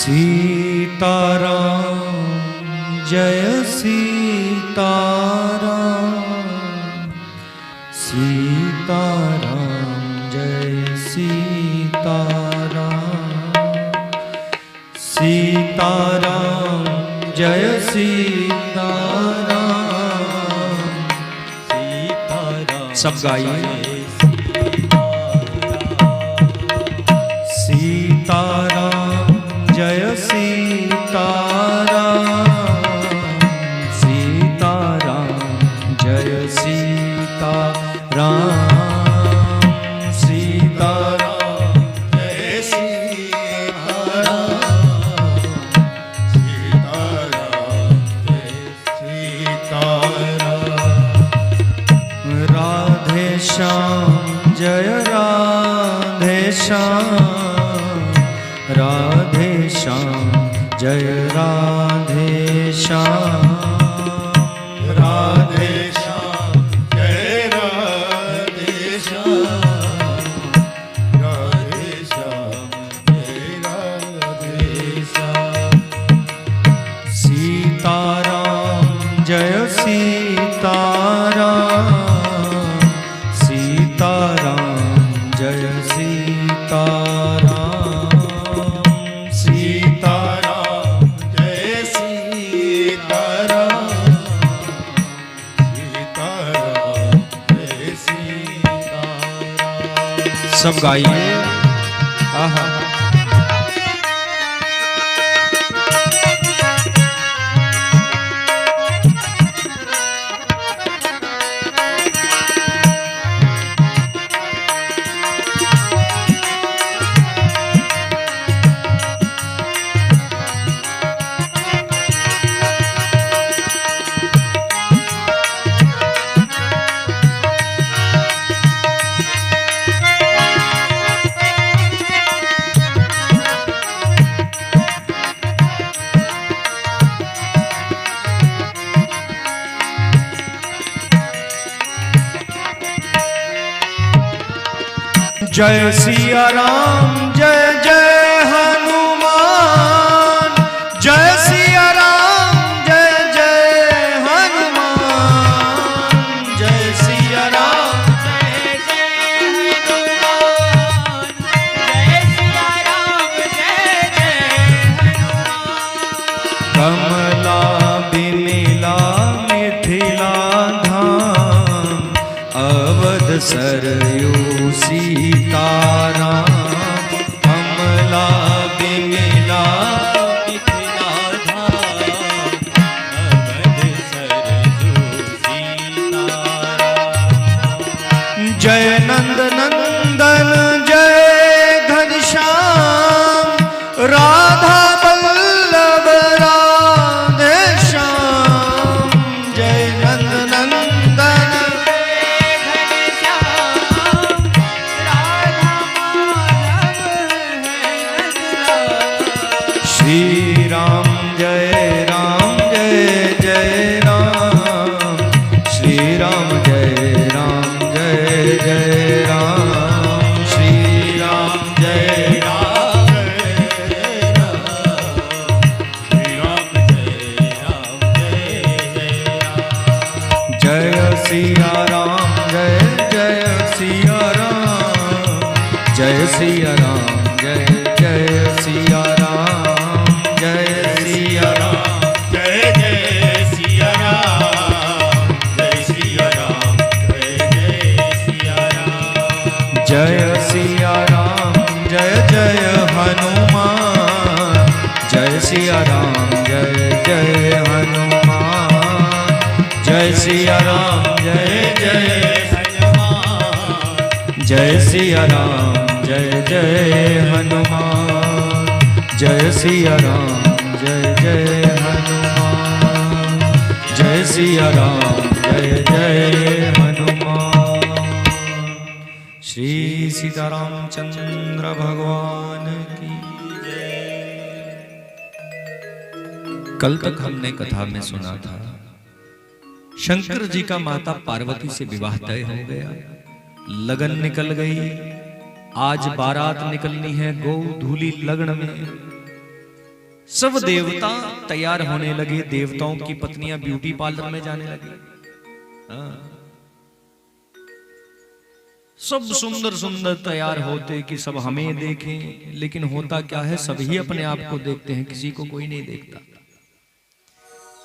सीताराम जय सीताराम, सीताराम जय सीताराम, सीताराम जय सीताराम, सीताराम। सब गाइए। सीताराम जय सीताराम, सीताराम जय सीताराम, सीताराम जय सीताराम, सीताराम जय सीताराम। राधे श्याम जय राधे श्याम, राधे श्याम जय राधे श्याम, राधे श्याम जय राधे श्याम, राधे श्याम जय राधे श्याम। सीताराम जय सीताराम, सीताराम जय सीताराम, सीताराम जय सीताराम, सीताराम जय सीताराम। सब गाइए। आहा। जय सिया राम जय जय हनुमान, जय सिया राम जय जय हनुमान, जय सिया राम जय जय हनुमान, जय सिया राम जय जय हनुमान। कमला बिमला मिथिला धाम, अवध सरयू सीताराम, कमला बिमला मिथिला धाम, अवध सरयू सीताराम। जय नंद नंदन जय घनश्याम, राधा वल्लभ राधे श्याम, जय नंद नंदन श्री राम जय जय राम, श्री राम जय जय राम, श्री राम जय राम श्री राम जय जय राम। जय सिया राम जय सिया राम, जय सिया राम जय सिया राम, जय सिया राम जय सिया राम, जय सिया राम जय सिया राम। जय सिया राम जय हनुमान, जय सिया राम जय हनुमान, जय सिया राम जय हनुमान, जय सिया राम जय हनुमान, जय सिया राम जय हनुमान, जय सिया राम जय हनुमान। श्री सीतारामचंद्र भगवान की जय। कल तक हमने कथा में सुना था शंकर जी का माता पार्वती से विवाह तय हो गया, लगन निकल गई। आज बारात निकलनी है गौ धूली लगन में। सब देवता तैयार होने लगे, देवताओं की पत्नियां ब्यूटी पार्लर में जाने लगी। सब सुंदर सुंदर तैयार होते कि सब हमें देखें, लेकिन होता क्या है, सभी अपने आप को देखते हैं, किसी को कोई नहीं देखता।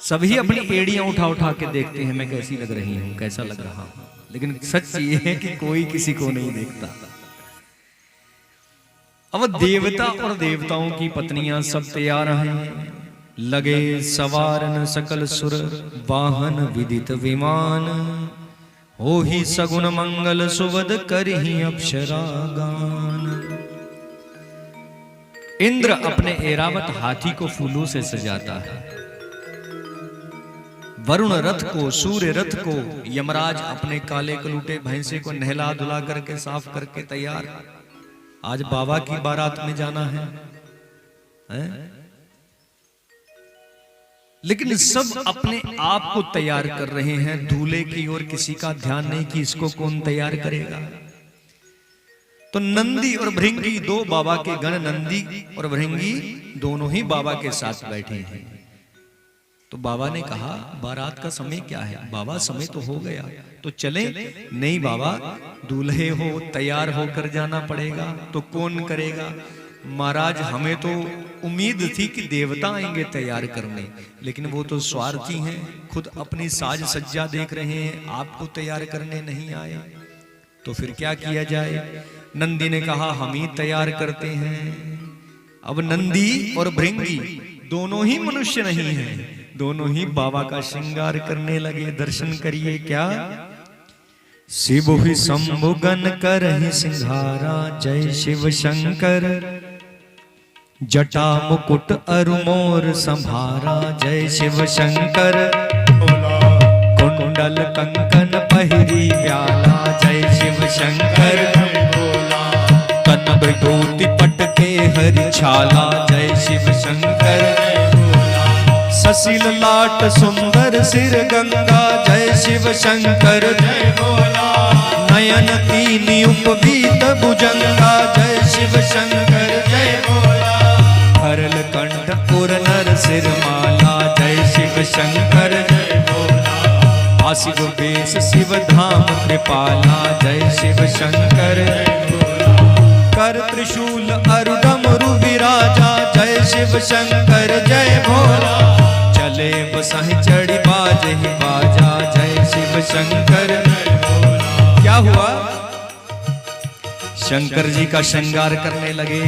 सभी अपनी एड़ियां उठा उठा के देखते हैं, मैं कैसी लग रही हूं, कैसा लग रहा हूं, लेकिन सच ये है कि कोई किसी को नहीं देखता। अब देवता और देवताओं की पत्नियां सब तैयार हैं, लगे सवारन सकल सुर वाहन विदित विमान, हो ही सगुन मंगल सुवद करहि अप्सरा गान। इंद्र अपने ऐरावत हाथी को फूलों से सजाता है, वरुण रथ को, सूर्य रथ को, यमराज अपने काले कलूटे भैंसे को नहला धुला करके साफ करके तैयार, आज बाबा की बारात में जाना है? लेकिन सब अपने आप को तैयार कर रहे हैं दूल्हे की ओर, किसी का ध्यान नहीं कि इसको कौन तैयार करेगा। तो नंदी और भृंगी, दो बाबा के गण, नंदी और भृंगी दोनों ही बाबा के साथ बैठे हैं। तो बाबा ने कहा बारात का समय क्या है? बाबा समय तो हो गया, तो चले? नहीं बाबा, दूल्हे हो, तैयार होकर जाना पड़ेगा। तो कौन करेगा? महाराज हमें तो उम्मीद थी कि देवता आएंगे तैयार करने, लेकिन वो तो स्वार्थी हैं, खुद अपनी साज सज्जा देख रहे हैं, आपको तैयार करने नहीं आए। तो फिर क्या किया जाए? नंदी ने कहा हम ही तैयार करते हैं। अब नंदी और भृंगी दोनों ही मनुष्य नहीं हैं, दोनों ही बाबा का श्रृंगार करने लगे। दर्शन करिए क्या? शिव ही शंभु गण करहि सिंहारा, जय शिव शंकर जटा मुकुट अरु मोर संभारा, जय शिव शंकर कुंडल कंकन पहिरी व्याला, जय शिव शंकर तन विभूति पटके हरि छाला, जय शिव शंकर ससील लाट सुंदर सिर गंगा, जय शिव शंकर जय भोला नयन तीन उपवीत भुजंगा, जय शिव शंकर जय भोला हरल कंठ उर नर सिर माला, जय शिव शंकर जय भोला आशिव बेश शिव धाम कृपाला, जय शिव शंकर जय भोला कर त्रिशूल अरु डमरु विराजा, जय शिव शंकर जय भोला चले बसाही चढ़ी बाजे ही बाजा, जय शिव शंकर जय भोला। क्या हुआ? शंकर जी का श्रृंगार करने लगे।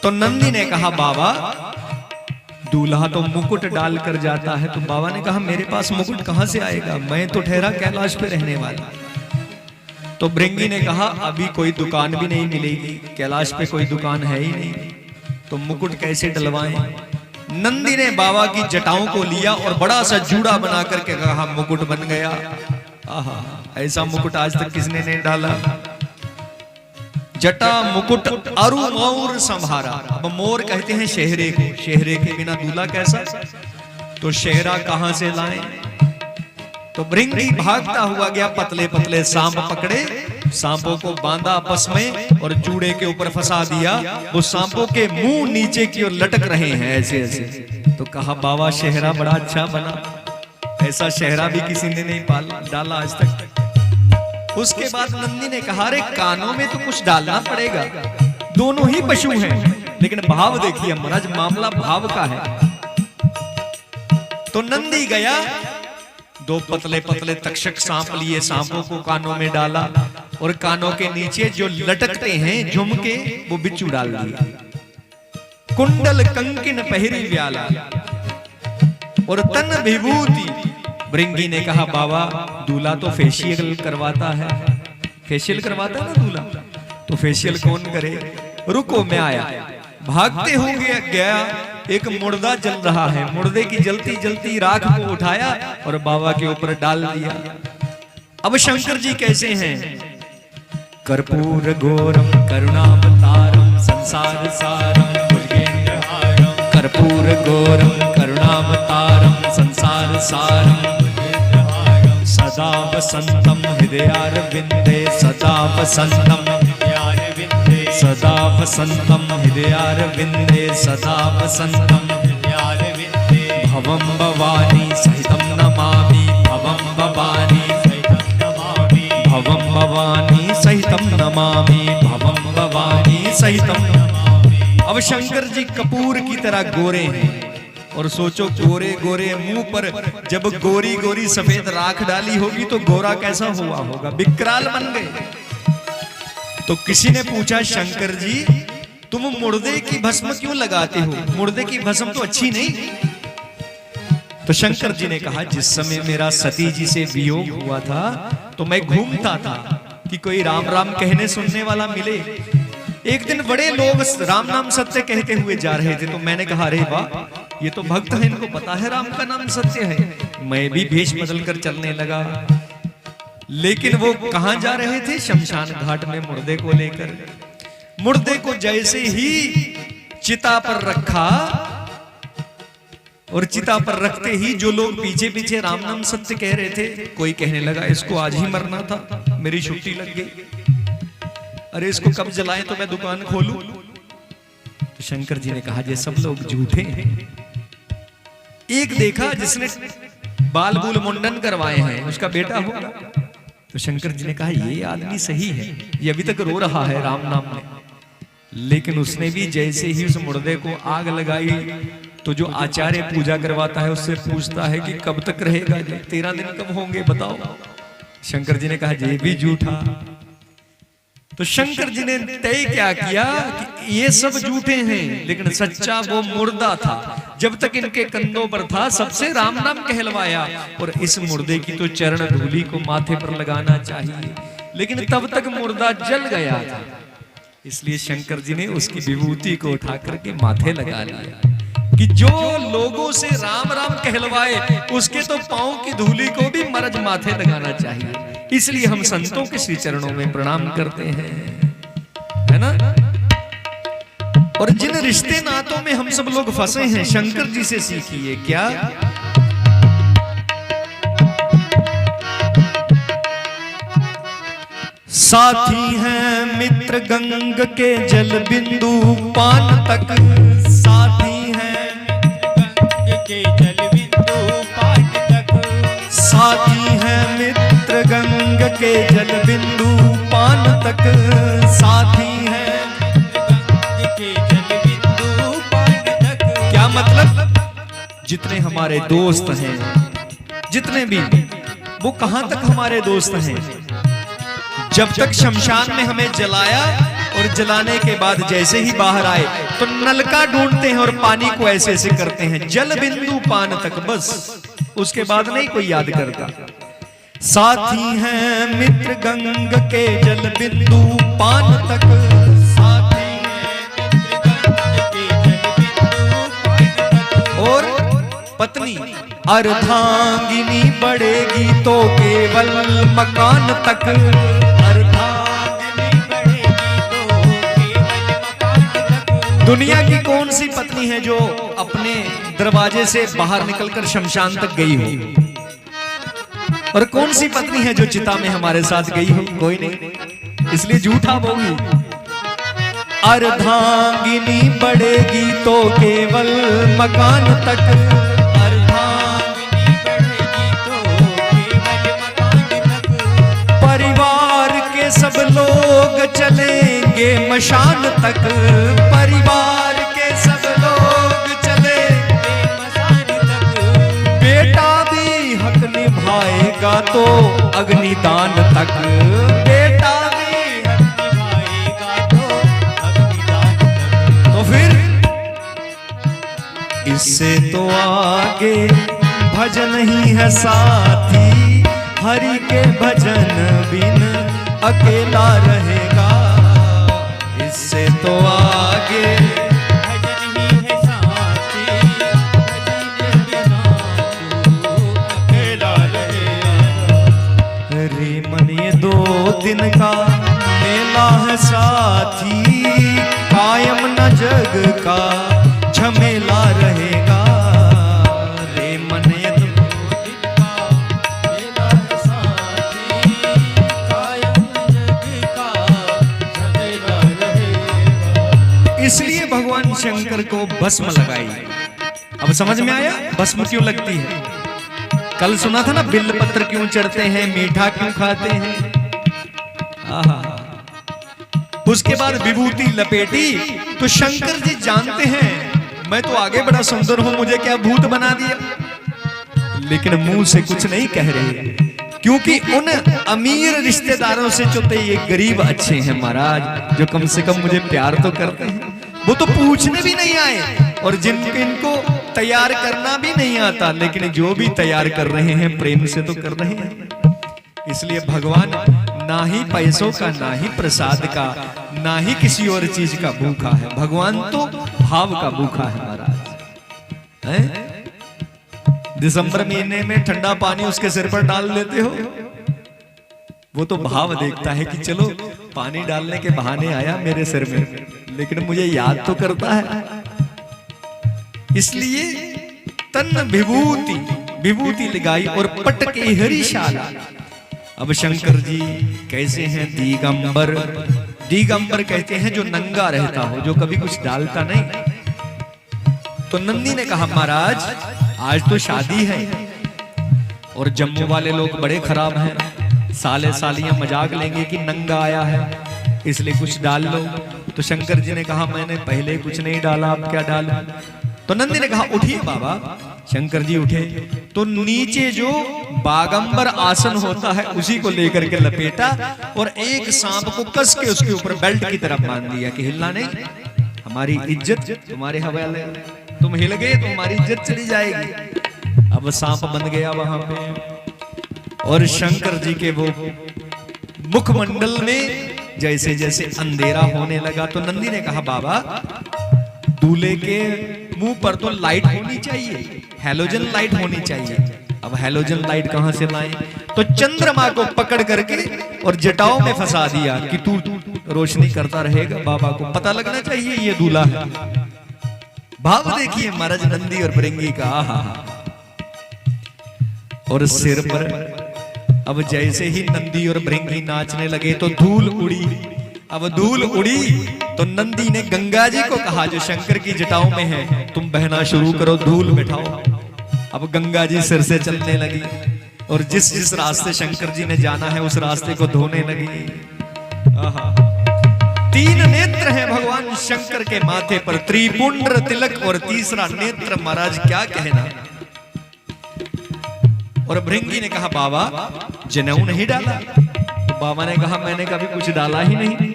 तो नंदी ने कहा बाबा दूल्हा तो मुकुट डाल कर जाता है। तो बाबा ने कहा मेरे पास मुकुट कहां से आएगा, मैं तो ठहरा कैलाश पे रहने वाला। तो भृंगी ने कहा अभी कोई दुकान भी नहीं मिलेगी, कैलाश पे कोई दुकान है ही नहीं, तो मुकुट कैसे डलवाएं? नंदी ने बाबा की जटाओं को लिया और बड़ा सा जूड़ा बना करके कहा मुकुट बन गया। आहा, ऐसा मुकुट आज तक किसने नहीं डाला। जटा मुकुट अरु मोर संभारा। अब मोर कहते हैं शहरे को, शहरे के बिना दूल्हा कैसा? तो शहरा कहां से लाएं? तो भृंगी भागता हुआ गया, पतले पतले सांप पकड़े, सांपों को बांधा आपस में और जूड़े के ऊपर फंसा दिया। वो सांपों के मुंह नीचे की ओर लटक रहे हैं ऐसे ऐसे। तो कहा बाबा शहरा बड़ा अच्छा बना, ऐसा शहरा भी किसी ने नहीं डाला आज तक। उसके बाद नंदी ने कहा रे कानों में तो कुछ डालना पड़ेगा, दोनों ही पशु हैं, लेकिन भाव देखिए महाराज, मामला भाव का है। तो नंदी गया, दो पतले पतले तक्षक सांप लिए, सांपों को कानों में डाला और कानों के नीचे जो लटकते हैं झुमके वो बिच्छू डाल दिया। कुंडल कंकिन पहिरी व्याला और तन विभूति। भृंगी ने कहा बाबा दूल्हा तो फेशियल करवाता है, फेशियल करवाता है ना दूल्हा, तो फेशियल कौन करे? रुको मैं आया। भागते होंगे गया, एक मुर्दा जल रहा है, मुर्दे की जलती जलती राख को उठाया और बाबा के ऊपर डाल दिया। अब शंकर जी कैसे हैं? कर्पूर गौरम करुणावतारम संसार सारम भुजगेन्द्रहारम, कर्पूर गौरम करुणावतारम संसार सारम सदा वसंतम हृदयारविंदे, सदा वसंतम हृदयारविंदे सदा वसंतम हृदयारविंदे सदा वसंतम हृदयारविंदे भवं भवानी सहितं नमामि भवं भवानी सहितं नमामि भवं भवानी सहितं नमामि भवं भवानी सहितं। अब शंकर जी कपूर की तरह गोरे हैं और सोचो गोरे गोरे मुंह पर जब गोरी गोरी सफेद राख डाली होगी तो गोरा कैसा हुआ होगा, विकराल बन गए। तो किसी ने पूछा शंकर जी तुम मुर्दे की भस्म क्यों लगाते हो, मुर्दे की भस्म तो अच्छी नहीं। तो शंकर जी ने कहा जिस समय मेरा सती जी से वियोग हुआ था तो मैं घूमता था कि कोई राम राम कहने सुनने वाला मिले। एक दिन बड़े लोग राम नाम सत्य कहते हुए जा रहे थे तो मैंने कहा अरे वाह ये तो भक्त है, इनको पता है राम का नाम सत्य है। मैं भी भेष बदल कर चलने लगा, लेकिन वो कहां जा रहे थे, शमशान घाट में मुर्दे को लेकर। मुर्दे को जैसे ही चिता पर रखा और चिता पर रखते ही जो लोग पीछे पीछे राम नाम सत्य कह रहे थे, कोई कहने लगा इसको आज ही मरना था, मेरी छुट्टी लग गई, अरे इसको कब जलाएं तो मैं दुकान खोलूं। तो शंकर जी ने कहा ये सब लोग झूठे हैं। एक देखा जिसने बाल बूल मुंडन करवाए हैं उसका बेटा होगा। तो शंकर जी ने कहा ये आदमी सही है, ये अभी तक रो रहा है राम नाम में। लेकिन उसने भी जैसे ही उस मुर्दे को आग लगाई तो जो आचार्य पूजा करवाता है उससे पूछता है कि कब तक रहेगा, 13 दिन कब होंगे बताओ। शंकर जी ने कहा ये भी झूठा। तो शंकर जी ने तय क्या किया कि ये सब झूठे हैं लेकिन सच्चा वो मुर्दा था, जब तक इनके कंधों पर था सबसे राम नाम कहलवाया और इस मुर्दे की तो चरण धूलि को माथे पर लगाना चाहिए, लेकिन तब तक मुर्दा जल गया था। इसलिए शंकर जी ने उसकी विभूति को उठा करके माथे लगा लिया कि जो लोगों से राम राम कहलवाए उसके तो पांव की धूलि को भी मरज माथे लगाना चाहिए। इसलिए हम संतों के श्री चरणों में प्रणाम करते हैं, है ना। और जिन रिश्ते नातों में हम सब लोग फंसे हैं शंकर जी से सीखिए क्या। साथी हैं मित्र गंग के जल बिंदु पान तक, साथी हैं गंग के जल बिंदु पान तक, साथी हैं मित्र गंग के जल बिंदु पान तक, साथी हैं गंग के जल बिंदु पान तक। क्या मतलब, जितने हमारे दोस्त हैं जितने भी वो कहां तक हमारे दोस्त हैं, जब तक शमशान में हमें जलाया और जलाने के बाद जैसे ही बाहर आए तो नलका ढूंढते हैं और पानी को ऐसे ऐसे करते हैं, जल बिंदु पान तक, बस उसके बाद नहीं कोई याद करता। साथी हैं मित्र गंग के जल बिंदु पान तक, साथी हैं मित्र गंग के जल बिंदु पान तक। और पत्नी अर्धांगिनी बढ़ेगी तो केवल मकान तक, अर्धांगिनी बढ़ेगी तो केवल मकान तक। दुनिया की कौन सी पत्नी है जो अपने दरवाजे से बाहर निकलकर शमशान तक गई हो, और कौन सी पत्नी है जो चिता में हमारे साथ गई हो, कोई नहीं। इसलिए झूठा बोली। अर्धांगिनी बढ़ेगी तो केवल मकान तक, अर्धांगिनी बढ़ेगी तो केवल मकान तक। परिवार के सब लोग चलेंगे मशान तक, परिवार के सब लोग चलेंगे मसान तक। बेटा भी हक निभाएगा तो अग्निदान तक, बेटा भी निभाएगा तो अग्निदान तक। तो फिर इससे तो आगे भजन ही है साथी, हरि के भजन बिन अकेला रहेगा। इससे तो आगे भजन ही है साथी, भजन बिना तू अकेला रहेगा। रे मन ये 2 दिन का मेला है साथी, कायम न जग का झमेला रहेगा। रे मन ये 2 दिन का मेला है साथी, कायम जग का झमेला रहेगा। शंकर को भस्म लगाई। अब समझ में आया भस्म क्यों लगती है? कल सुना था ना, बिल्व पत्र क्यों चढ़ते हैं, मीठा क्यों खाते हैं। आहा। उसके बाद विभूति लपेटी तो शंकर जी जानते हैं मैं तो आगे बड़ा सुंदर हूं, मुझे क्या भूत बना दिया। लेकिन मुंह से कुछ नहीं कह रहे, क्योंकि उन अमीर रिश्तेदारों से जो ये गरीब अच्छे हैं महाराज, जो कम से कम मुझे प्यार तो करते हैं, वो तो पूछने भी नहीं आए। और जिनको तैयार करना भी नहीं आता, लेकिन जो भी तैयार कर रहे हैं प्रेम से तो कर रहे हैं। इसलिए भगवान ना ही पैसों का, ना ही प्रसाद का, ना ही किसी और चीज का भूखा है। भगवान तो भाव का भूखा है महाराज। हैं? दिसंबर महीने में ठंडा पानी उसके सिर पर डाल देते हो, वो तो भाव देखता है कि चलो पानी डालने के बहाने आया मेरे सिर में, लेकिन मुझे याद तो करता है। इसलिए तन विभूति लगाई और पटके हरिशाला। अब शंकर जी कैसे हैं? दिगंबर। दिगंबर कहते हैं जो नंगा रहता हो, जो कभी कुछ डालता नहीं। तो नंदी ने कहा महाराज आज तो शादी है और जम्मू वाले लोग बड़े खराब हैं, साले सालियां मजाक लेंगे कि नंगा आया है, इसलिए कुछ डाल लो। तो शंकर जी ने कहा मैंने पहले कुछ नहीं डाला, अब क्या डालूं? तो नंदी ने कहा उठिए बाबा। शंकर जी उठे तो नीचे जो बागंबर आसन होता है उसी को लेकर के लपेटा और एक सांप को कस के उसके ऊपर बेल्ट की तरफ बांध दिया कि हिलना नहीं, हमारी इज्जत तुम्हारे हवाले, तुम हिल गए तो हमारी इज्जत चली जाएगी। अब सांप बन गया वहां पे और शंकर जी के वो मुखमंडल में जैसे जैसे अंधेरा होने लगा तो नंदी ने कहा बाबा दूल्हे के मुंह पर तो लाइट होनी चाहिए, हैलोजन लाइट होनी चाहिए। अब हैलोजन लाइट कहां से लाएं? तो चंद्रमा को पकड़ करके और जटाओं में फंसा दिया कि तू रोशनी करता रहेगा, बाबा को पता लगना चाहिए ये दूल्हा है। भाव देखिए महाराज नंदी और भृंगी का। और सिर पर अब जैसे ही नंदी और भृंगी नाचने लगे तो धूल उड़ी। अब धूल उड़ी तो नंदी ने गंगा जी को कहा जो शंकर की जटाओं में है, तुम बहना शुरू करो, धूल बिठाओ। अब गंगा जी सिर से चलने लगी और जिस जिस रास्ते शंकर जी ने जाना है उस रास्ते को धोने लगी। तीन नेत्र हैं भगवान शंकर के माथे पर, त्रिपुंड्र तिलक और तीसरा नेत्र महाराज क्या कहना। और भृंगी ने कहा बाबा जनेऊ नहीं डाला? तो बाबा ने कहा मैंने कभी कुछ डाला ही नहीं।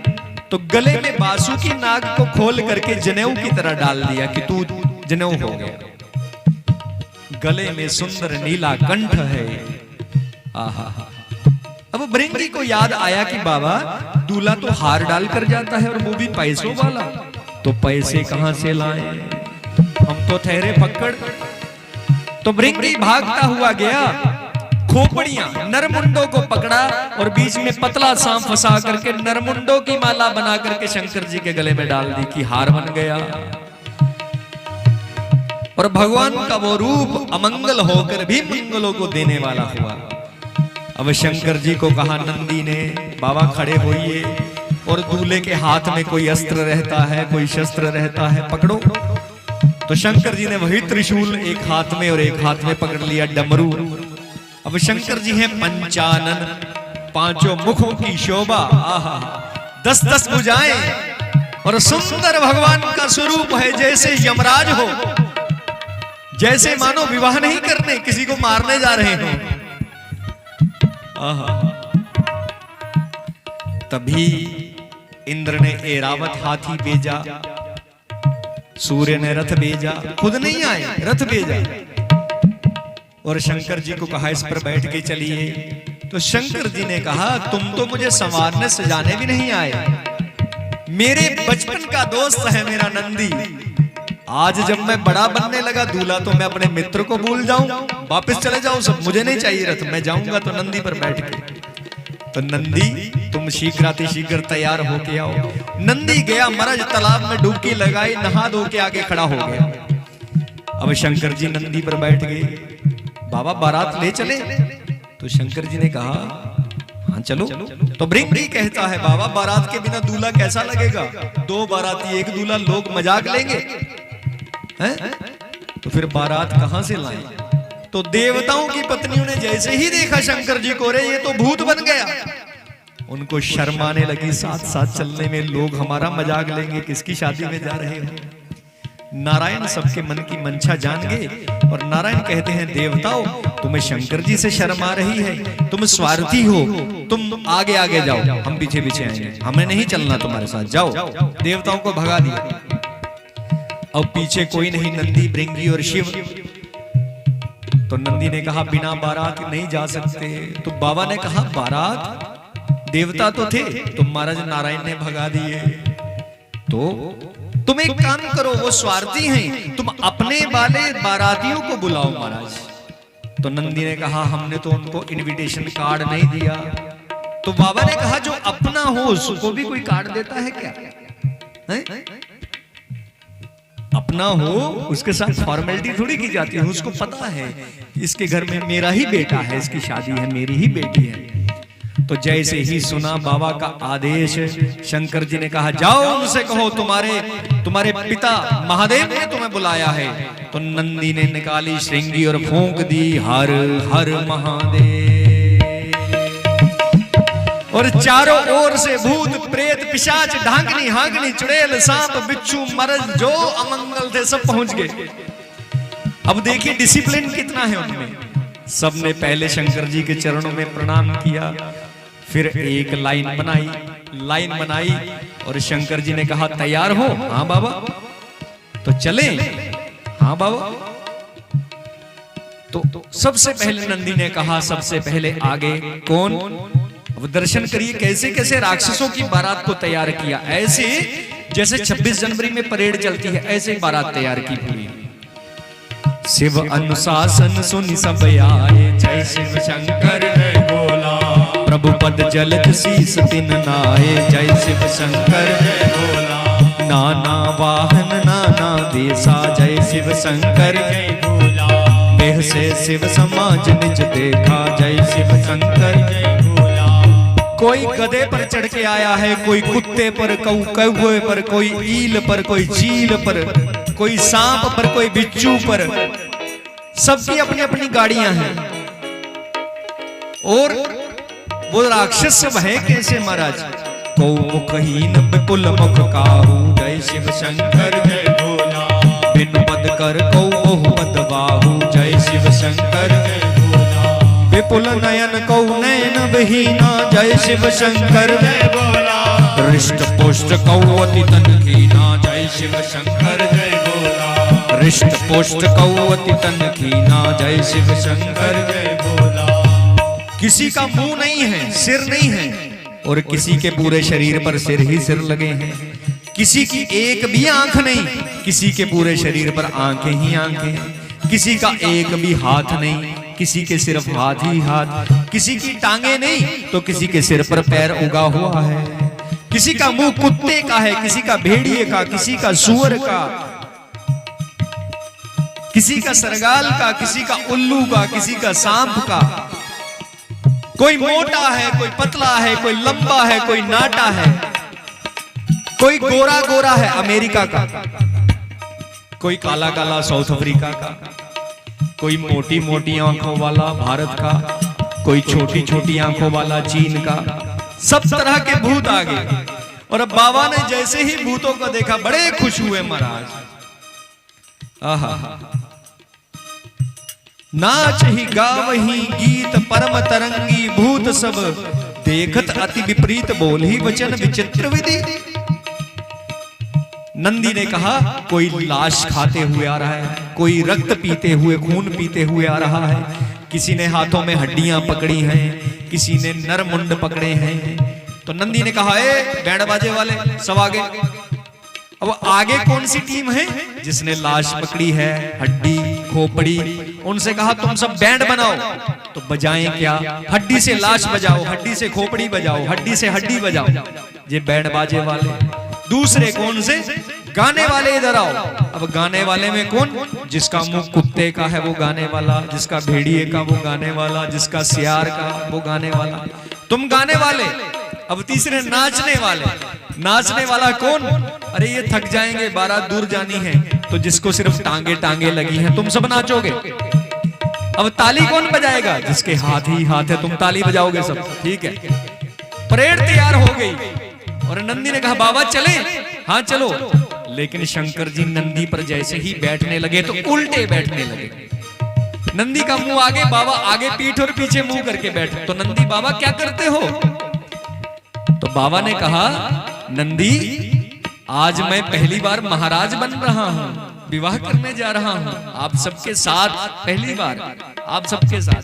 तो गले में बासुकी नाग को खोल करके जनेऊ की तरह डाल दिया कि तू जनेऊ हो गया। गले में सुंदर नीला कंठ है। आहा। अब भृंगी को याद आया कि बाबा दूल्हा तो हार डाल कर जाता है और वो भी पैसों वाला, तो पैसे कहां से लाएं? हम तो ठहरे फक्कड़। तो भृंगी भागता हुआ गया, खोपड़ियां नरमुंडों को पकड़ा और बीच में पतला सांप फंसा करके नरमुंडों की माला बना करके शंकर जी के गले में डाल दी कि हार बन गया। और भगवान का वो रूप अमंगल होकर भी मंगलों को देने वाला हुआ। अब शंकर जी को कहा नंदी ने बाबा खड़े होइए और दूल्हे के हाथ में कोई अस्त्र रहता है, कोई शस्त्र रहता है, पकड़ो। तो शंकर जी ने वही त्रिशूल एक हाथ में और एक हाथ में पकड़ लिया डमरू। अब शंकर जी हैं पंचानन, पांचों मुखों की शोभा, आहा 10-10 भुजाएं और सुंदर भगवान का स्वरूप है जैसे यमराज हो, जैसे मानो विवाह नहीं करने किसी को मारने जा रहे हो। तभी इंद्र ने ऐरावत हाथी भेजा, सूर्य ने रथ भेजा, खुद नहीं आए, रथ भेजा और शंकर जी को कहा इस पर बैठ के चलिए। तो शंकर जी ने कहा तुम तो मुझे संवारने सजाने भी नहीं आए, मेरे बचपन का दोस्त है मेरा नंदी। आज जब मैं बड़ा बनने लगा दूल्हा तो मैं अपने मित्र को भूल जाऊं, वापस चले जाऊं सब, मुझे नहीं चाहिए रथ, मैं जाऊंगा तो नंदी पर बैठ के। तो नंदी तुम शीघ्रातिशीघ्र तैयार होके आओ। नंदी गया महाराज, तालाब में डुबकी लगाई, नहा धो के आगे खड़ा हो गया। अब शंकर जी नंदी पर बैठ गए, बाबा बारात ले चले? तो शंकर जी ने कहा हाँ चलो। तो भृंगी कहता है बाबा बारात के बिना दूल्हा कैसा लगेगा, 2 बाराती 1 दूल्हा, लोग मजाक लेंगे हैं? तो फिर बारात कहां से लाएं? तो देवताओं की पत्नियों ने जैसे ही देखा शंकर जी को, रे ये तो भूत बन गया, उनको शर्म आने लगी। साथ साथ चलने में लोग हमारा मजाक लेंगे, किसकी शादी में जा रहे हो। नारायण सबके मन की मंशा जान गए और नारायण कहते हैं देवताओं तुम्हें शंकर जी से शर्म आ रही है, तुम स्वार्थी हो, तुम आगे आगे जाओ, हम पीछे पीछे आएंगे, हमें नहीं चलना तुम्हारे साथ, जाओ। देवताओं को भगा दिया। अब पीछे कोई नहीं, नंदी, भृंगी और शिव। तो नंदी ने कहा बिना बारात नहीं जा सकते। तो बाबा ने कहा बारात, देवता तो थे, तो महाराज नारायण ने भगा दिए। तो तुम एक काम करो, वो स्वार्थी हैं, तुम अपने वाले बारातियों को बुलाओ महाराज। तो नंदी ने कहा हमने तो उनको इनविटेशन कार्ड नहीं दिया। तो बाबा ने कहा जो अपना हो उसको भी कोई कार्ड देता है क्या है? अपना हो उसके साथ फॉर्मेलिटी थोड़ी की जाती है, उसको पता है इसके घर में मेरा ही बेटा है, इसकी शादी है, मेरी ही बेटी है। तो जैसे ही सुना बाबा का आदेश, शंकर जी ने कहा जाओ उनसे कहो तुम्हारे पिता महादेव ने तुम्हें बुलाया है। तो नंदी ने निकाली श्रृंगी और फूंक दी हर हर महादेव, और चारों ओर से भूत प्रेत पिशाच ढांकनी हांकनी चुड़ैल सांप बिच्छू मरज जो अमंगल थे सब पहुंच गए। अब देखिए डिसिप्लिन कितना है उनमें। सबने पहले शंकर जी के चरणों में प्रणाम किया, फिर एक लाइन बनाई और शंकर जी ने कहा तैयार हो? हाँ बाबा। तो चले? हाँ बाबा। तो सबसे पहले नंदी ने कहा सबसे पहले आगे कौन? अब दर्शन करिए कैसे कैसे राक्षसों की बारात को तैयार किया। ऐसे जैसे 26 जनवरी में परेड चलती है, ऐसे बारात तैयार की पूरी। शिव अनुशासन सुनि सब आए, जय शिव शंकर जय भोला, प्रभु पद जलद शीस तिन नाए, जय शिव शंकर जय भोला, नाना वाहन नाना देसा, जय शिव शंकर जय भोला, देह से शिव समाज निज देखा, जय शिव शंकर जय भोला। कोई गधे पर चढ़ के आया है, कोई कुत्ते पर, कौवे पर, कोई ईल पर, कोई चील पर, कोई सांप पर, कोई बिच्छू पर, सबकी अपनी अपनी गाड़ियां हैं। और वो राक्षस सब है कैसे महाराज? कौ मुखहीन विपुल मुख काहू, जय शिव शंकर जय भोला, बिन पद कर कौ बहु पद बाहू, जय शिव शंकर जय भोला, विपुल नयन कौ नयन विहीना, जय शिव शंकर जय भोला, हृष्ट पुष्ट कौ अति तनकीना, जय शिव शंकर जय भोला, हृष्ट पुष्ट कौ अति तनकीना, जय शिव शंकर जय भोला। किसी का मुंह नहीं है, सिर नहीं है, और किसी के पूरे शरीर पर सिर ही सिर लगे हैं। किसी की एक भी आंख नहीं, किसी के पूरे शरीर पर आंखें ही आंखें। किसी का एक भी हाथ नहीं, किसी के सिर्फ हाथ ही हाथ। किसी की टांगे नहीं तो किसी के सिर पर पैर उगा हुआ है। किसी का मुंह कुत्ते का है, किसी का भेड़िए का, किसी का सूअर का, किसी का सरगाल का, किसी का उल्लू का, किसी का सांप का। कोई मोटा है, कोई पतला है, कोई लंबा है, कोई नाटा है, कोई गोरा गोरा है अमेरिका का, कोई काला काला साउथ अफ्रीका का, कोई मोटी मोटी आंखों वाला भारत का, कोई छोटी छोटी आंखों वाला चीन का। सब तरह के भूत आ गए। और अब बाबा ने जैसे ही भूतों को देखा बड़े खुश हुए महाराज। आहा, नाच ही गावही गीत परम तरंगी, भूत सब देखत अति विपरीत बोल ही वचन विचित्र विधि। नंदी ने कहा कोई लाश खाते हुए आ रहा है, कोई रक्त पीते हुए, खून पीते हुए आ रहा है, किसी ने हाथों में हड्डियां पकड़ी हैं, किसी ने नर मुंड पकड़े हैं। तो नंदी ने कहा ए बैंड बाजे वाले सब आगे। अब आगे कौन सी टीम है? जिसने लाश पकड़ी है, हड्डी खोपड़ी, उनसे कहा तुम सब बैंड बनाओ। तो बजाएं क्या? हड्डी से लाश बजाओ, हड्डी से खोपड़ी बजाओ, हड्डी से हड्डी बजाओ। ये बैंड बाजे वाले। दूसरे कौन से? गाने वाले इधर आओ। अब गाने वाले में कौन? जिसका मुंह कुत्ते का है वो गाने वाला, जिसका भेड़िए का वो गाने वाला, जिसका सियार का वो गाने वाला। तुम गाने वाले। अब तीसरे नाचने वाले। नाचने वाला कौन? अरे ये थक जाएंगे, बारात दूर जानी है, तो जिसको सिर्फ टांगे टांगे लगी हैं, तुम सब नाचोगे। अब ताली कौन बजाएगा? जिसके हाथ ही हाथ है, तुम ताली बजाओगे सब। ठीक है, परेड तैयार हो गई और नंदी ने कहा बाबा चले? हाँ चलो। लेकिन शंकर जी नंदी पर जैसे ही बैठने लगे तो उल्टे बैठने लगे। नंदी का मुंह आगे, बाबा आगे पीठ और पीछे मुंह करके बैठे। तो नंदी बाबा क्या करते हो? तो बाबा ने कहा नंदी आज मैं पहली बार महाराज बन रहा हूं, विवाह करने जा रहा हूं आप सबके साथ, पहली बार आप सबके साथ।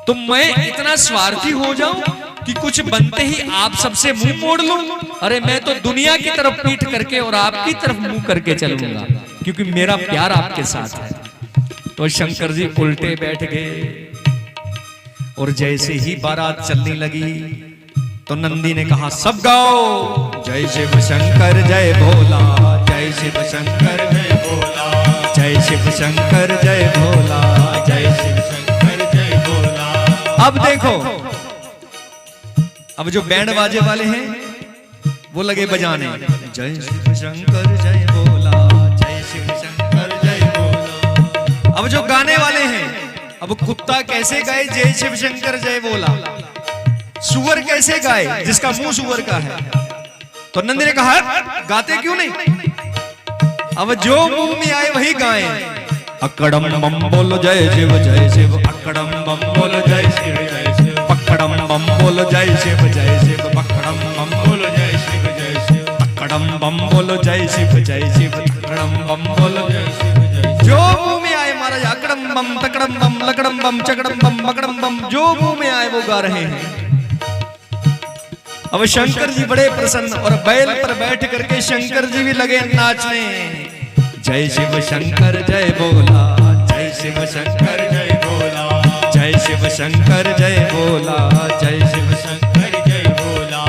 तो मैं इतना स्वार्थी हो जाऊं कि कुछ बनते ही आप सबसे मुंह मोड़ लूं? अरे मैं तो दुनिया की तरफ पीठ करके और आपकी तरफ मुंह करके चलूंगा, क्योंकि मेरा प्यार आपके साथ है। तो शंकर जी उल्टे बैठ गए और जैसे ही बारात चलने लगी तो नंदी ने कहा सब गाओ, जय शिव शंकर जय भोला, जय शिव शंकर जय भोला, जय शिव शंकर जय भोला, जय शिव शंकर जय भोला। अब देखो, अब जो बैंड बाजे वाले हैं वो लगे बजाने, जय शिव शंकर जय भोला, जय शिव शंकर जय भोला। अब जो गाने वाले हैं, अब कुत्ता कैसे गाए जय शिव शंकर जय भोला, सुअर कैसे गाए जिसका मुंह सुअर का है? तो नंदी ने कहा गाते क्यों नहीं? अब जो मुंह में आए वही गाए। अकड़म बम बोलो जय शिव, अकड़म बम बोलो जय शिव जय शिव, पकड़म बम बोलो जय शिव जय शिव, पकड़म बम बोलो जय शिव जय शिव, अकड़म बम बोलो जय शिव जय शिव, अकड़म बम बोलो जय शिव जय शिव। जो मुंह में आए महाराज, अकड़म बम तकड़म बम लकड़म बम चकड़म बम बकड़म बम, जो मुंह में आए वो गा रहे हैं। अब शंकर जी बड़े प्रसन्न और बैल पर बैठ करके शंकर जी भी लगे नाचने, जय शिव शंकर जय भोला, जय शिव शंकर जय भोला, जय शिव शंकर जय भोला, जय शिव शंकर जय भोला।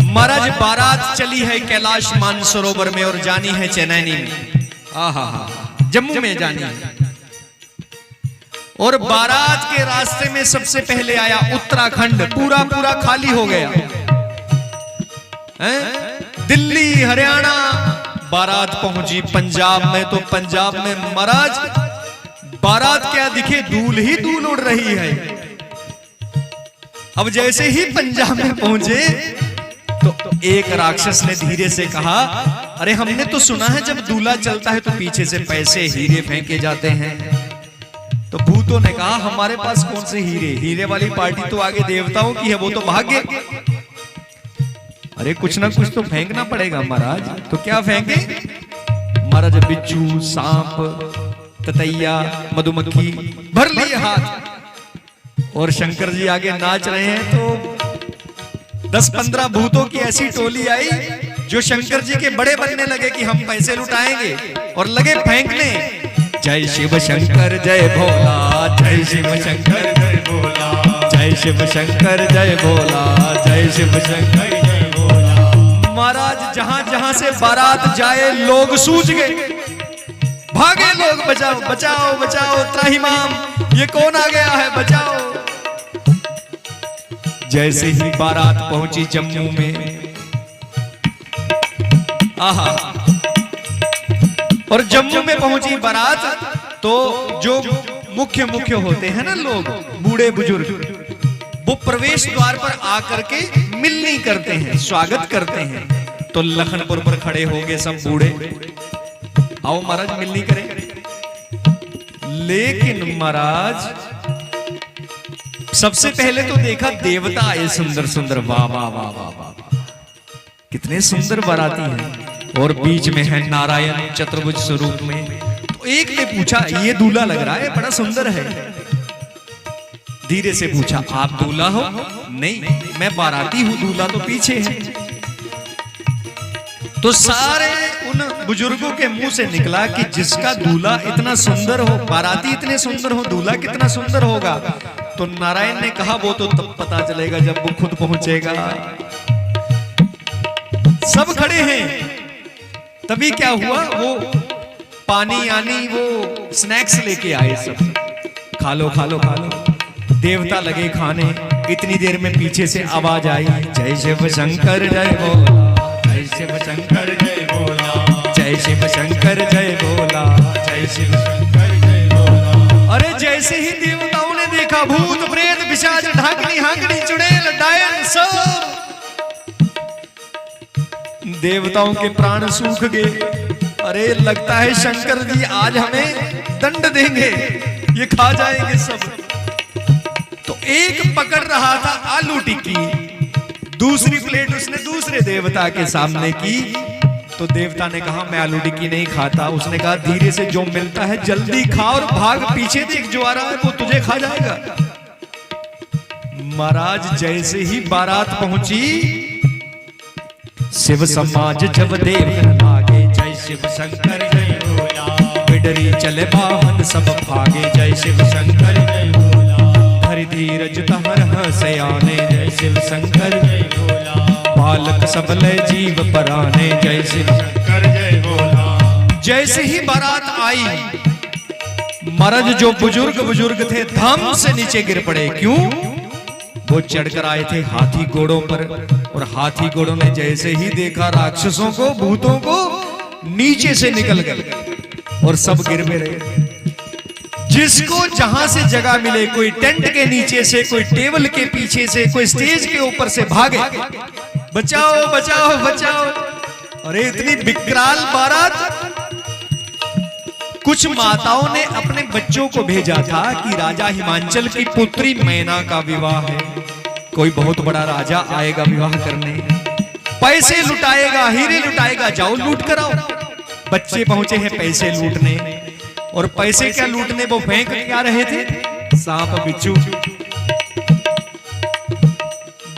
महाराज बारात चली है कैलाश मानसरोवर में और जानी है चेन्नई में, आहा जम्मू में जानी है। और बारात के रास्ते में सबसे पहले आया उत्तराखंड, पूरा पूरा खाली हो गया। दिल्ली हरियाणा बारात पहुंची पंजाब में, तो पंजाब में महाराज बारात क्या दिखे, धूल ही धूल उड़ रही है। अब जैसे ही पंजाब में पहुंचे तो एक राक्षस ने धीरे से कहा अरे हमने तो सुना है जब दूल्हा चलता है तो पीछे से पैसे हीरे फेंके जाते हैं। तो भूतों ने कहा हमारे पास कौन से हीरे, हीरे वाली पार्टी तो आगे देवताओं की है, वो तो भाग्य। अरे कुछ ना कुछ तो फेंकना पड़ेगा महाराज। तो क्या फेंके महाराज? बिच्छू, सांप, ततैया, मधुमक्खी भर लिए हाथ। और शंकर जी आगे नाच रहे हैं तो 10-15 भूतों की ऐसी टोली आई जो शंकर जी के बड़े बनने लगे कि हम पैसे लुटाएंगे, और लगे फेंकने, जय शिव शंकर जय भोला, जय शिव शंकर जय भोला, जय शिव शंकर जय भोला, जय शिव शंकर जय भोला। महाराज जहां जहां से बारात जाए लोग सूझ गए, भागे लोग, बचाओ बचाओ बचाओ, त्राहिमाम ये कौन आ गया है, बचाओ। जैसे ही बारात पहुंची जम्मू में, आहा, और जम्मू में पहुंची बारात तो जो मुख्य होते हैं ना लोग, बूढ़े बुजुर्ग, वो प्रवेश द्वार पर आकर के मिलनी करते हैं, स्वागत करते हैं। तो लखनपुर पर खड़े हो गए सब बूढ़े, आओ महाराज मिलनी करें। लेकिन महाराज सबसे पहले तो देखा देवता आए सुंदर सुंदर, वाह वाह वाह वाह वाह, कितने सुंदर बाराती हैं। और बीच में है नारायण चतुर्भुज स्वरूप में। तो एक ने पूछा ये दूल्हा लग रहा है, बड़ा सुंदर है। धीरे से पूछा आप दूल्हा हो? नहीं मैं बाराती हूं, दूल्हा तो पीछे है। तो सारे उन बुजुर्गों के मुंह से निकला कि जिसका दूल्हा इतना सुंदर हो, बाराती इतने सुंदर हो, दूल्हा कितना सुंदर होगा। तो नारायण ने कहा वो तो तब पता चलेगा जब वो खुद पहुंचेगा। सब खड़े हैं तभी क्या हुआ, वो पानी यानी वो स्नैक्स लेके आए सब, खा लो खा लो खा लो। देवता लगे खाने, इतनी देर में पीछे से आवाज आई, जय शिव शंकर जय भोला, जय शिव शंकर जय भोला, जय शिव शंकर जय भोला, जय शिव शंकर जय भोला। अरे जैसे ही देवताओं ने देखा, भूत प्रेत पिशाच ढाकनी हाकनी चुड़ैल डायन सब, देवताओं के प्राण सूख गए। अरे लगता है शंकर जी आज हमें दंड देंगे, ये खा जाएंगे सब। तो एक पकड़ रहा था आलू टिक्की, दूसरी प्लेट उसने दूसरे देवता के सामने की। तो देवता ने कहा मैं आलू टिक्की नहीं खाता। उसने कहा धीरे से जो मिलता है जल्दी खा और भाग, पीछे देख जो आ रहा है वो तुझे खा जाएगा। महाराज जैसे ही बारात पहुंची, शिव समाज जब देव लागे, जय शिव शंकर जय भोला, बिडरी चले वाहन सब भागे, जय शिव शंकर जय भोला, धरि धीरज तहर हसयाने, जय शिव शंकर जय भोला, बालक सबले जीव पराने, जय शिव शंकर जय भोला। जैसे ही बारात आई, मर्द जो बुजुर्ग थे धम से नीचे गिर पड़े। क्यों? वो चढ़कर आए थे हाथी घोड़ों पर, और हाथी घोड़ों ने जैसे ही देखा राक्षसों को, भूतों को, नीचे से निकल गए और सब गिर में रहे। जिसको जहां से जगह मिले, कोई टेंट के नीचे से, कोई टेबल के पीछे से, कोई स्टेज के ऊपर से भागे, बचाओ बचाओ बचाओ। अरे इतनी विकराल बारात। कुछ माताओं ने अपने बच्चों को भेजा था कि राजा हिमांचल की पुत्री मैना का विवाह है, कोई बहुत बड़ा राजा आएगा विवाह करने, पैसे लुटाएगा, हीरे लुटाएगा, जाओ लूट कराओ। बच्चे पहुंचे हैं पैसे लूटने, और पैसे क्या लूटने, वो फेंक क्या रहे थे, सांप बिच्छू।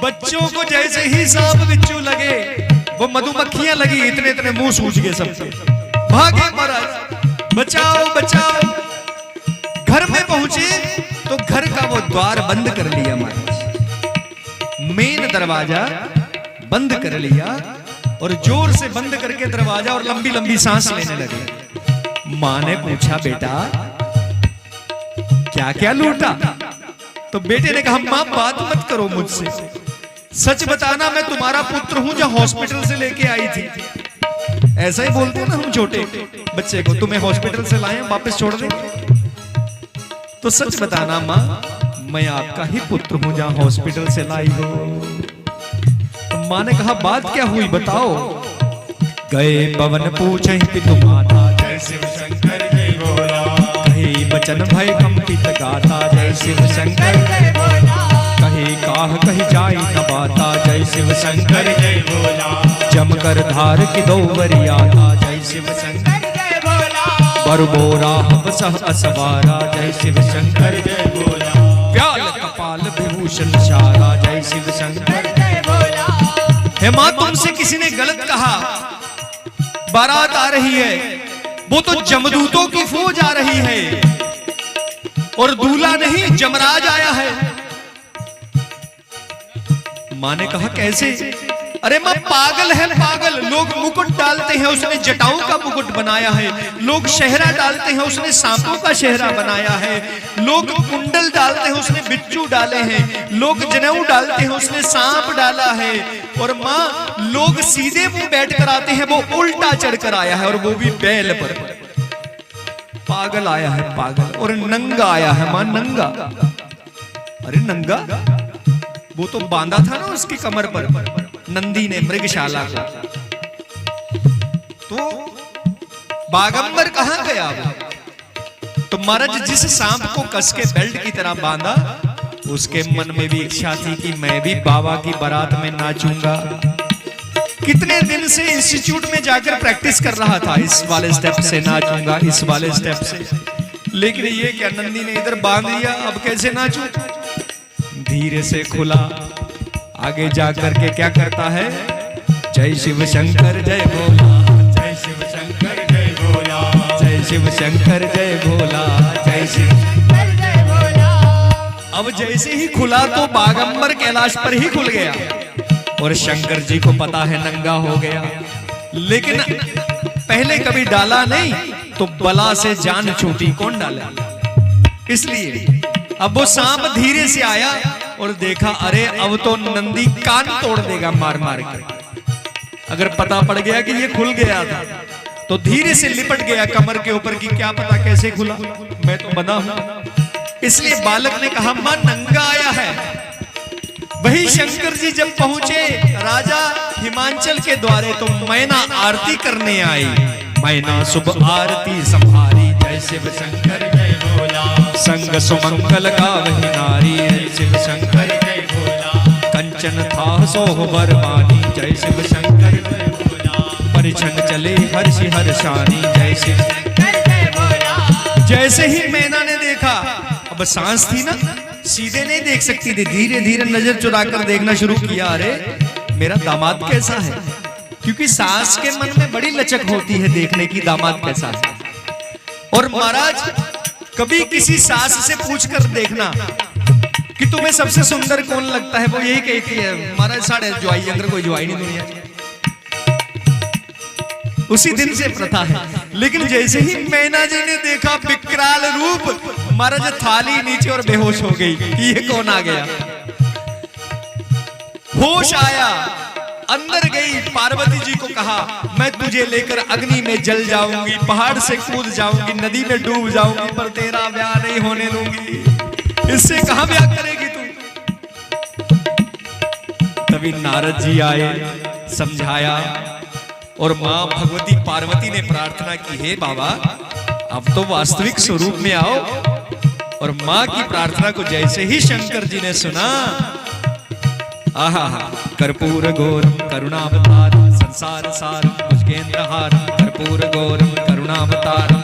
बच्चों को जैसे ही सांप बिच्छू लगे, वो मधुमक्खियां लगी, इतने इतने मुंह सूज गए सबके, भागे महाराज, बचाओ बचाओ। घर में पहुंचे तो घर का वो द्वार बंद कर लिया महाराज, मेन दरवाजा बंद कर लिया, और जोर से बंद करके दरवाजा, और लंबी लंबी सांस लेने लगे। मां ने पूछा बेटा क्या क्या लूटा? तो बेटे ने कहा मां बात मत करो मुझसे, सच बताना मैं तुम्हारा पुत्र हूं जो हॉस्पिटल से लेके आई थी। ऐसा ही बोलते हैं ना हम छोटे बच्चे को, तुम्हें हॉस्पिटल से लाए वापस छोड़ दे, तो सच बताना मां मैं आपका ही पुत्र हूं जहां हॉस्पिटल से लाई हो। तो मां ने कहा बात क्या हुई बताओ। गए पवन पूछे पितु माता, जय शिव शंकर जय भोला, कहे बचन भय कंपित गाता, जय शिव शंकर जय भोला, कहे काह कही जाय न बाता, जय शिव शंकर जय भोला, जमकर धार की दो वरियाता, जय शिव शंकर जय भोला, बरबोरा हवसह असवारा, जय शिव शंकर जय भोला, व्याल कपाल विभूषण शारा, जय शिव शंकर जय भोला। हे मां तुमसे किसी ने गलत कहा, बारात आ रही है, वो तो जमदूतों की फौज आ रही है, और दूल्हा नहीं जमराज आया है। मां ने कहा कैसे? अरे मां पागल है पागल, लोग मुकुट डालते हैं उसने जटाओं का मुकुट बनाया है, लोग शहरा डालते हैं उसने सांपों का शहरा बनाया है, लोग कुंडल डालते हैं उसने बिच्छू डाले हैं, लोग जनेऊ डालते हैं उसने सांप डाला है, और मां लोग सीधे मुंह बैठ कर आते हैं, वो उल्टा चढ़कर आया है, और वो भी बैल पर। पागल आया है पागल, और नंगा आया है मां नंगा। अरे नंगा वो तो बांधा था ना उसकी कमर पर नंदी ने मृगशाला को, तो बागंबर कहां गया वो? तो महाराज जिस सांप को कस के बेल्ट की तरह बांधा, उसके मन में भी इच्छा थी कि मैं भी बाबा की बारात में नाचूंगा। कितने दिन से इंस्टीट्यूट में जाकर प्रैक्टिस कर रहा था, इस वाले स्टेप से नाचूंगा, इस वाले स्टेप से, लेकिन ये क्या नंदी ने इधर बांध दिया, अब कैसे नाचूं? धीरे से खुला, आगे जाकर के क्या करता है, जय शिव शंकर जय भोला, जय शिव शंकर जय भोला, जय शिव शंकर जय भोला, जय शिव शंकर जय भोला। अब जैसे ही खुला तो बागंबर कैलाश पर ही खुल गया, और शंकर जी को पता है नंगा हो गया, लेकिन पहले कभी डाला नहीं तो बला से जान छूटी, कौन डाला? इसलिए अब वो सांप धीरे से आया और देखा, अरे अब तो नंदी कान तोड़ देगा मार मार के। अगर पता पड़ गया कि ये खुल गया था तो धीरे से लिपट गया कमर के ऊपर कि क्या पता कैसे खुला, मैं तो बना हूं। इसलिए बालक ने कहा, मां नंगा आया है। वही शंकर जी जब पहुंचे राजा हिमांचल के द्वारे तो मैना आरती करने आई। मैना शुभ आरती संभारी, जय शिव शंकर जय भोला। संग सुमंगल गावहि नारी, जय शिव शंकर जय भोला। कंचन था सोहबर बानी, जय शिव शंकर जय भोला। परिछन चले हर्षि हर्षानी, जय शिव शंकर जय भोला। जैसे ही मैना ने देखा, अब सांस थी ना, सीधे नहीं देख सकती थी, धीरे धीरे नजर चुरा कर देखना शुरू किया, अरे मेरा दामाद कैसा है, क्योंकि सास के मन में बड़ी लचक होती है देखने की दामाद कैसा है। और महाराज कभी किसी सास से पूछकर देखना कि तुम्हें सबसे सुंदर कौन लगता है, वो यही कहती है महाराज साढ़े ज्वाई, अगर कोई ज्वाई नहीं दुनिया की। उसी दिन से प्रथा है। लेकिन जैसे ही मैना जी ने देखा विकराल रूप, महाराज थाली नीचे और बेहोश हो गई। ये कौन आ गया? होश आया, अंदर गई, पार्वती जी को कहा, मैं तुझे लेकर अग्नि में जल जाऊंगी, पहाड़ से कूद जाऊंगी, नदी में डूब जाऊंगी, पर तेरा ब्याह नहीं होने दूंगी। इससे कहां ब्याह करेगी तू? तभी नारद जी आए, समझाया, और मां भगवती पार्वती ने प्रार्थना की, हे बाबा अब तो वास्तविक स्वरूप में आओ। और मां की प्रार्थना को जैसे ही शंकर जी ने सुना, आहा कर्पूर गौरम करुणावतारम संसार सारम भुजगेंद्रहारम, कर्पूर गौरम करुणावतारम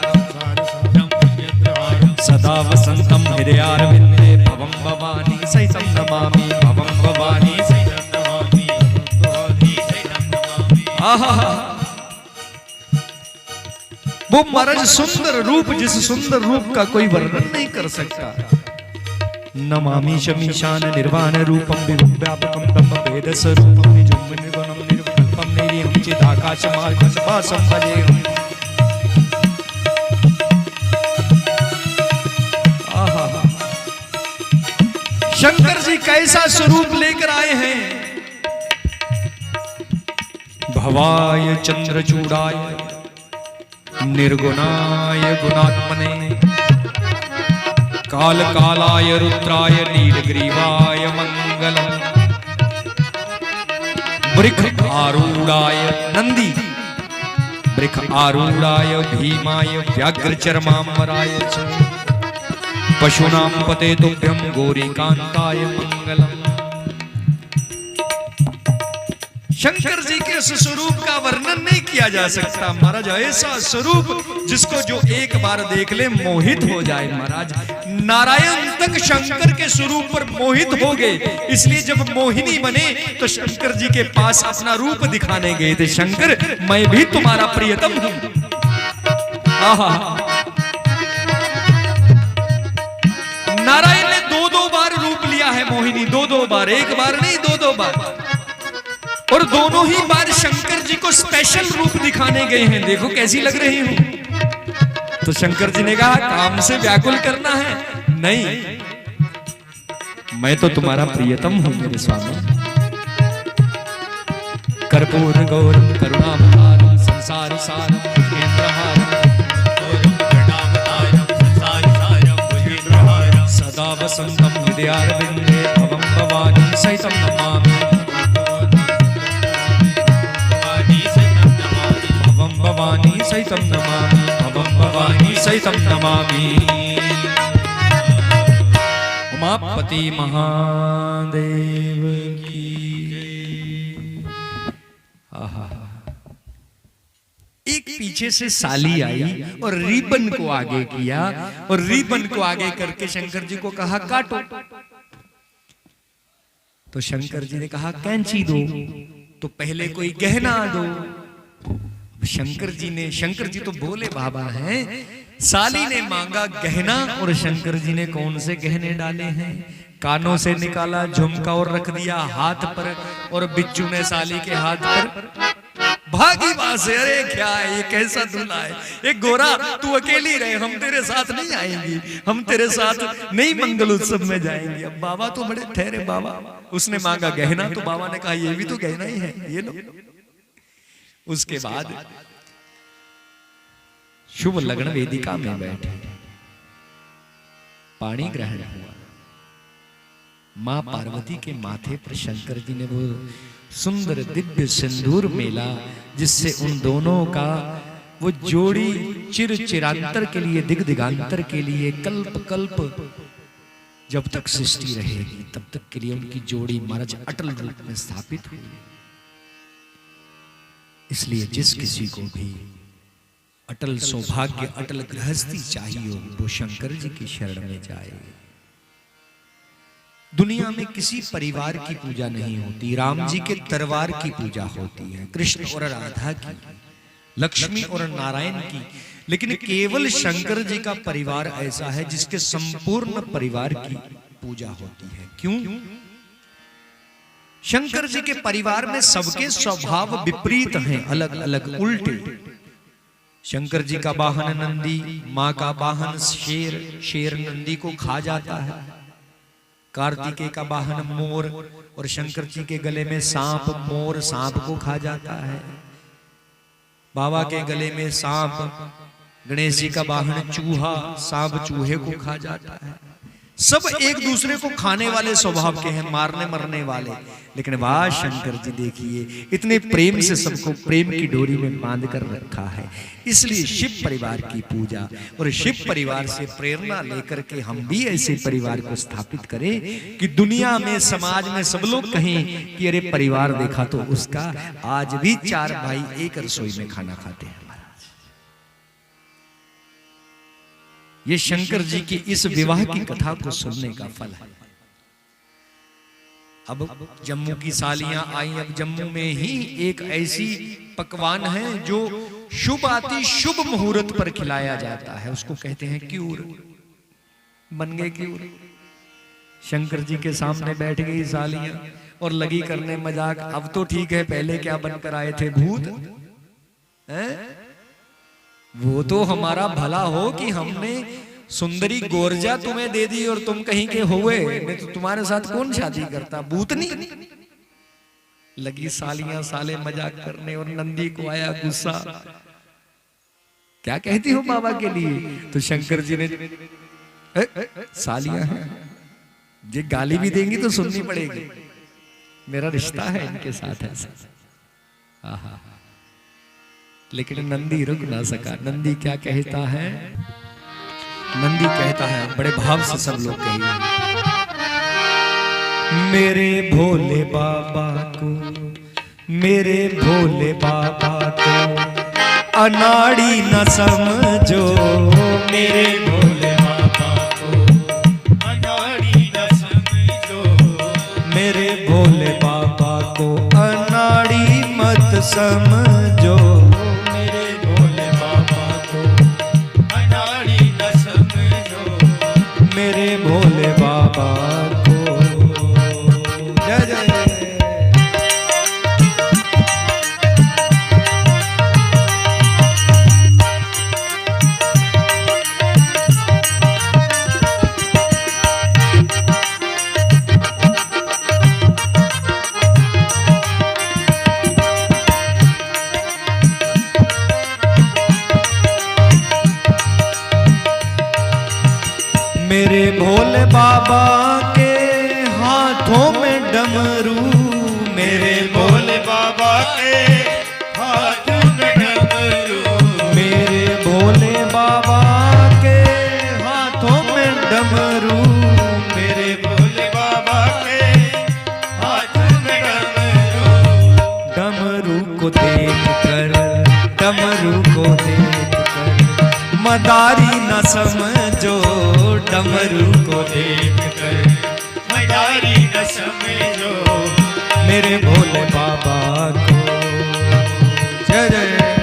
सदा वसंतम हृदयारविंदे, भवम भवानी सहितं नमामि, भवम भवानी सहितं नमामि, भवानी सहितं नमामि। आहा वो महाराज सुंदर रूप, जिस सुंदर रूप का कोई वर्णन नहीं कर सकता। नमामि शमीशान निर्वाण रूपम विभुम व्यापकम ब्रह्म वेद स्वरूपम निजुम निर्गुणम निर्विकल्पम निरीहं चिदाकाश मार्गं वासं भजेहम्। शंकर जी कैसा स्वरूप लेकर आए हैं? भवाय चंद्रचूड़ाय निर्गुणाय गुणात्मने, काल कालाय रुद्राय नीलग्रीवाय मंगलम, वृक्ष आरूढ़ाय नंदी, वृक्ष आरूढ़ाय भीमाय व्याघ्रचर्मांबराय च, पशूनां पते तुभ्यं गौरीकांताय मंगलम। शंकर जी के उस स्वरूप का वर्णन नहीं किया जा सकता महाराज। ऐसा स्वरूप जिसको जो एक बार देख ले मोहित हो जाए। महाराज नारायण तक शंकर के स्वरूप पर मोहित हो गए। इसलिए जब मोहिनी बने तो शंकर जी के पास अपना रूप दिखाने गए थे। शंकर मैं भी तुम्हारा प्रियतम हूं। आहा नारायण ने दो बार रूप लिया है मोहिनी, दो बार, एक बार नहीं दो बार। और दोनों ही बार शंकर जी को स्पेशल रूप दिखाने गए हैं। देखो कैसी लग रही हूं। तो शंकर जी ने कहा काम से व्याकुल करना है? नहीं, मैं तो तुम्हारा प्रियतम हूं मेरे स्वामी। कर्पूर गौरम करुणावतारम संसार सारम भुजगेंद्रहारम, सदा वसंतम हृदयारविंदे, भवम भवानी सहितं नमामि, भवानी सहितं नमामि, भवं भवानी सहितं नमामि। उमापति महादेव की। आहा एक पीछे से साली आई और रिबन को आगे किया, और रिबन को आगे करके शंकर जी को कहा काटो। तो शंकर जी ने कहा कैंची दो, तो पहले कोई गहना दो। शंकर जी तो बोले बाबा हैं। साली ने मांगा गहना, और शंकर जी ने कौन से गहने डाले हैं? कानों से निकाला झुमका और रख दिया हाथ पर, और बिच्छू ने साली के हाथ पर भागी वहां से। अरे क्या है ये, कैसा दूल्हा है ये गोरा, तू अकेली रहे, हम तेरे साथ नहीं आएंगी, हम तेरे साथ नहीं मंगल उत्सव में जाएंगे। अब बाबा तो बड़े ठहरे बाबा, उसने मांगा गहना, तो बाबा ने कहा ये भी तो गहना ही है, ये लो। उसके बाद शुभ लग्न वेदिका में बैठे, पाणी ग्रहण हुआ। मां पार्वती के माथे पर शंकर जी ने वो सुंदर दिव्य सिंदूर मेला, जिससे उन दोनों का वो जोड़ी चिर चिरांतर के लिए, दिग दिगांतर के लिए, कल्प कल्प जब तक सृष्टि रहेगी तब तक के लिए उनकी जोड़ी महाराज अटल रूप में स्थापित हुई। इसलिए जिस किसी को भी अटल सौभाग्य, अटल गृहस्थी चाहिए हो, वो शंकर जी की शरण में जाए। दुनिया में किसी परिवार की पूजा नहीं होती, राम जी के तरवार की पूजा होती है, कृष्ण और राधा की, लक्ष्मी और नारायण की, लेकिन केवल शंकर जी का परिवार ऐसा है जिसके संपूर्ण परिवार की पूजा होती है। क्यों? शंकर जी के परिवार में सबके स्वभाव विपरीत हैं, अलग अलग, उल्टे। शंकर जी का वाहन नंदी, मां का वाहन शेर, शेर नंदी को खा जाता है। कार्तिकेय का वाहन मोर, और शंकर जी के गले में सांप, मोर सांप को खा जाता है। बाबा के गले में सांप, गणेश जी का वाहन चूहा, सांप चूहे को खा जाता है। सब एक दूसरे को खाने वाले स्वभाव के हैं, मारने मरने वाले। लेकिन वाह शंकर जी देखिए, इतने प्रेम से सबको प्रेम की डोरी में बांध कर रखा है। इसलिए शिव परिवार की पूजा, और शिव परिवार से प्रेरणा लेकर के हम भी ऐसे परिवार को स्थापित करें कि दुनिया में, समाज में सब लोग कहें कि अरे परिवार देखा तो उसका, आज भी 4 भाई एक रसोई में खाना खाते हैं। ये शंकर जी की इस विवाह की कथा को सुनने का फल है। अब जम्मू की सालियां आई। अब जम्मू में ही एक ऐसी पकवान है जो शुभ आती शुभ मुहूर्त पर खिलाया जाता है, उसको कहते हैं क्यूर। बन गए क्यूर। शंकर जी के सामने बैठ गई सालियां और लगी करने मजाक। अब तो ठीक है, पहले क्या बनकर आए थे, भूत हैं? वो तो हमारा भला हो कि हमने सुंदरी गोरजा तुम्हें दे दी और तुम कहीं के हुए, नहीं तो तुम्हारे साथ कौन शादी करता, भूतनी। लगी सालियां साले मजाक करने, और नंदी को आया गुस्सा, क्या कहती हो बाबा के लिए? तो शंकर जी ने, सालियां हैं, ये गाली भी देंगी तो सुननी पड़ेगी, मेरा रिश्ता है इनके साथ ऐसा। आहा, लेकिन नंदी रुक ना सका। नंदी क्या कहता है? नंदी कहता है, बड़े भाव से सब लोग कहिए, मेरे भोले बाबा को, मेरे भोले बाबा को अनाड़ी न समझो, मेरे भोले बाबा को अनाड़ी न समझो, मेरे भोले बाबा को अनाड़ी मत समझो, मेरे भोले बाबा को अनाड़ी न समझो, मेरे भोले बाबा को। जय जय। मेरे भोले बाबा के हाथों में डमरू, मेरे भोले बाबा के हाथ में डमरू, मेरे भोले बाबा के हाथों में डमरू, मेरे भोले बाबा के हाथ में डमरू, डमरू को देख कर, डमरू को देख कर मदारी न समझो, डमरू को देख कर मदारी न समझो, मेरे भोले बाबा को। जय जय।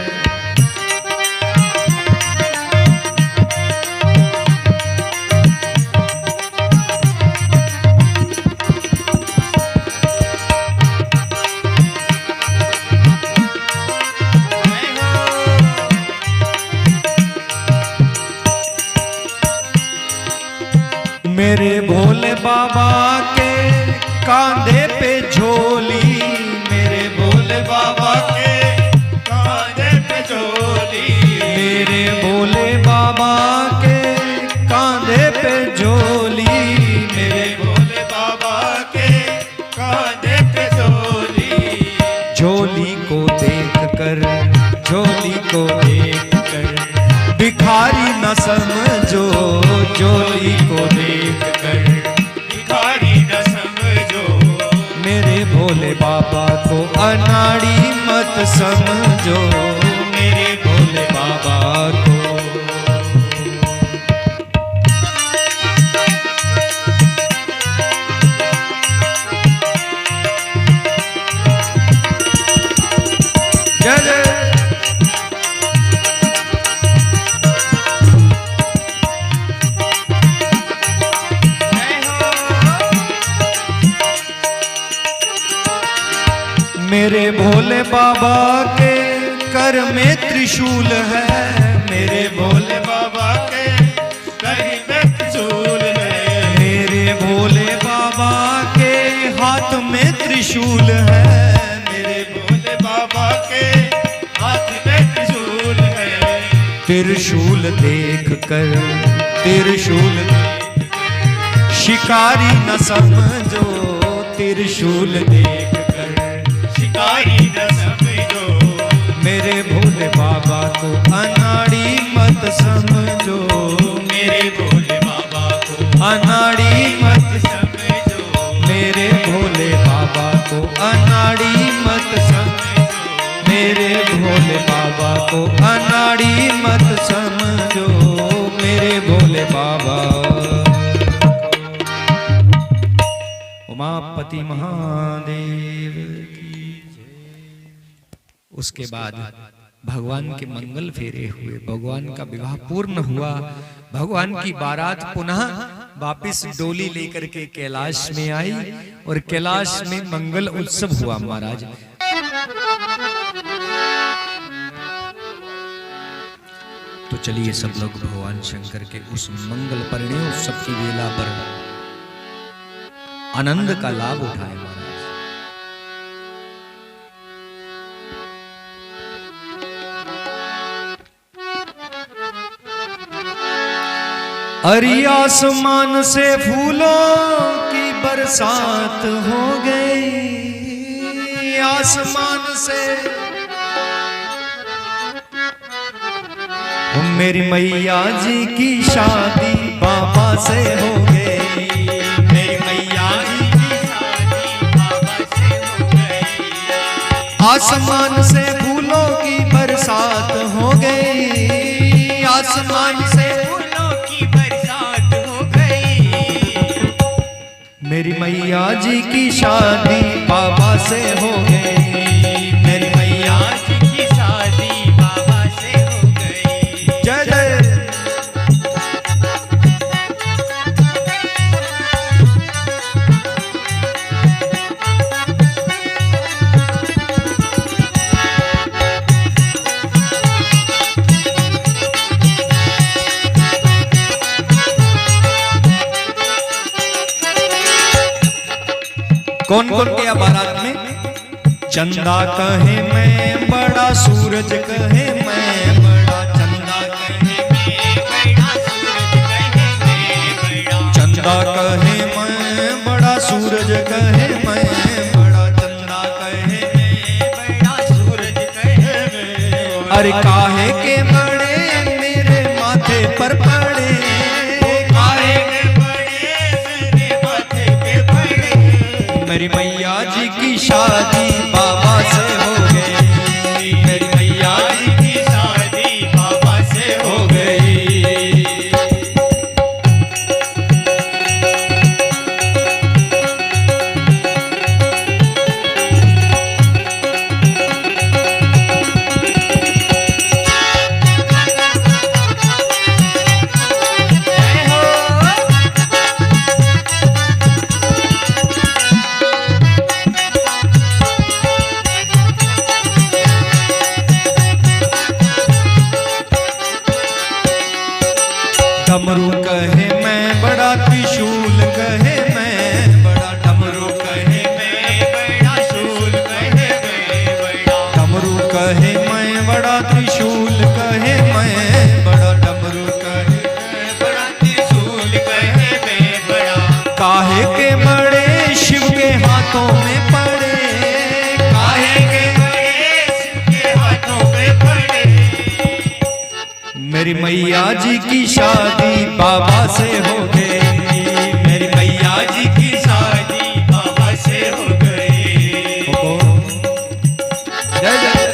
बाबा के कांधे पे झोली, मेरे भोले बाबा के कांधे पे झोली, मेरे भोले बाबा के कांधे पे झोली, मेरे भोले बाबा के कांधे पे झोली। झोली को देख कर, झोली को देख कर भिखारी न समझो, झोली को देख कर भिखारी न समझो, मेरे भोले बाबा को अनाड़ी मत समझो, मेरे भोले बाबा को। जय जय। मेरे भोले बाबा के कर में त्रिशूल है, मेरे भोले बाबा के कर में त्रिशूल है, मेरे भोले बाबा के हाथ में त्रिशूल है, मेरे भोले बाबा के हाथ में त्रिशूल है। त्रिशूल देख कर, त्रिशूल शिकारी न समझो, त्रिशूल देख कर शिकारी न समझो, मेरे भोले बाबा को अनाड़ी मत समझो, मेरे भोले बाबा को अनाड़ी मत समझो, मेरे भोले बाबा को अनाड़ी मत समझो, मेरे भोले बाबा को अनाड़ी मत समझो, मेरे भोले बाबा। उमापति महादेव की जय। उसके बाद भगवान के मंगल फेरे हुए, भगवान का विवाह पूर्ण हुआ, भगवान की बारात पुनः वापिस डोली लेकर के कैलाश में आई और कैलाश में मंगल उत्सव हुआ महाराज। तो चलिए सब लोग भगवान शंकर के उस मंगल परिणय उत्सव की वेला पर आनंद का लाभ उठाए महाराज। अरे आसमान से फूलों की बरसात हो गई, आसमान से मेरी मैया जी की शादी बाबा से हो गई, मेरी मैया जी की शादी बाबा से हो गई। आसमान से फूलों की बरसात हो गई, आसमान से मेरी मैया जी की शादी बाबा से हो गई, मेरी मैया जी की शादी बाबा से हो गई। जय जय। कौन कौन गया बारात में? चंदा कहे मैं बड़ा, सूरज कहे मैं बड़ा, चंदा कहे मैं बड़ा, सूरज कहे मैं बड़ा, चंदा कहे मैं बड़ा, सूरज कहे मैं बड़ा, चंदा कहे मैं बड़ा, सूरज कहे मैं। अरे काहे के बड़े मेरे माथे पर पड़े, मेरी मैया जी की शादी बाबा से हो गई, मेरी मैया जी की शादी बाबा से हो गई। मेरी मैया जी की शादी बाबा से हो गई, मेरी मैया जी की शादी बाबा से हो गई। जय जय।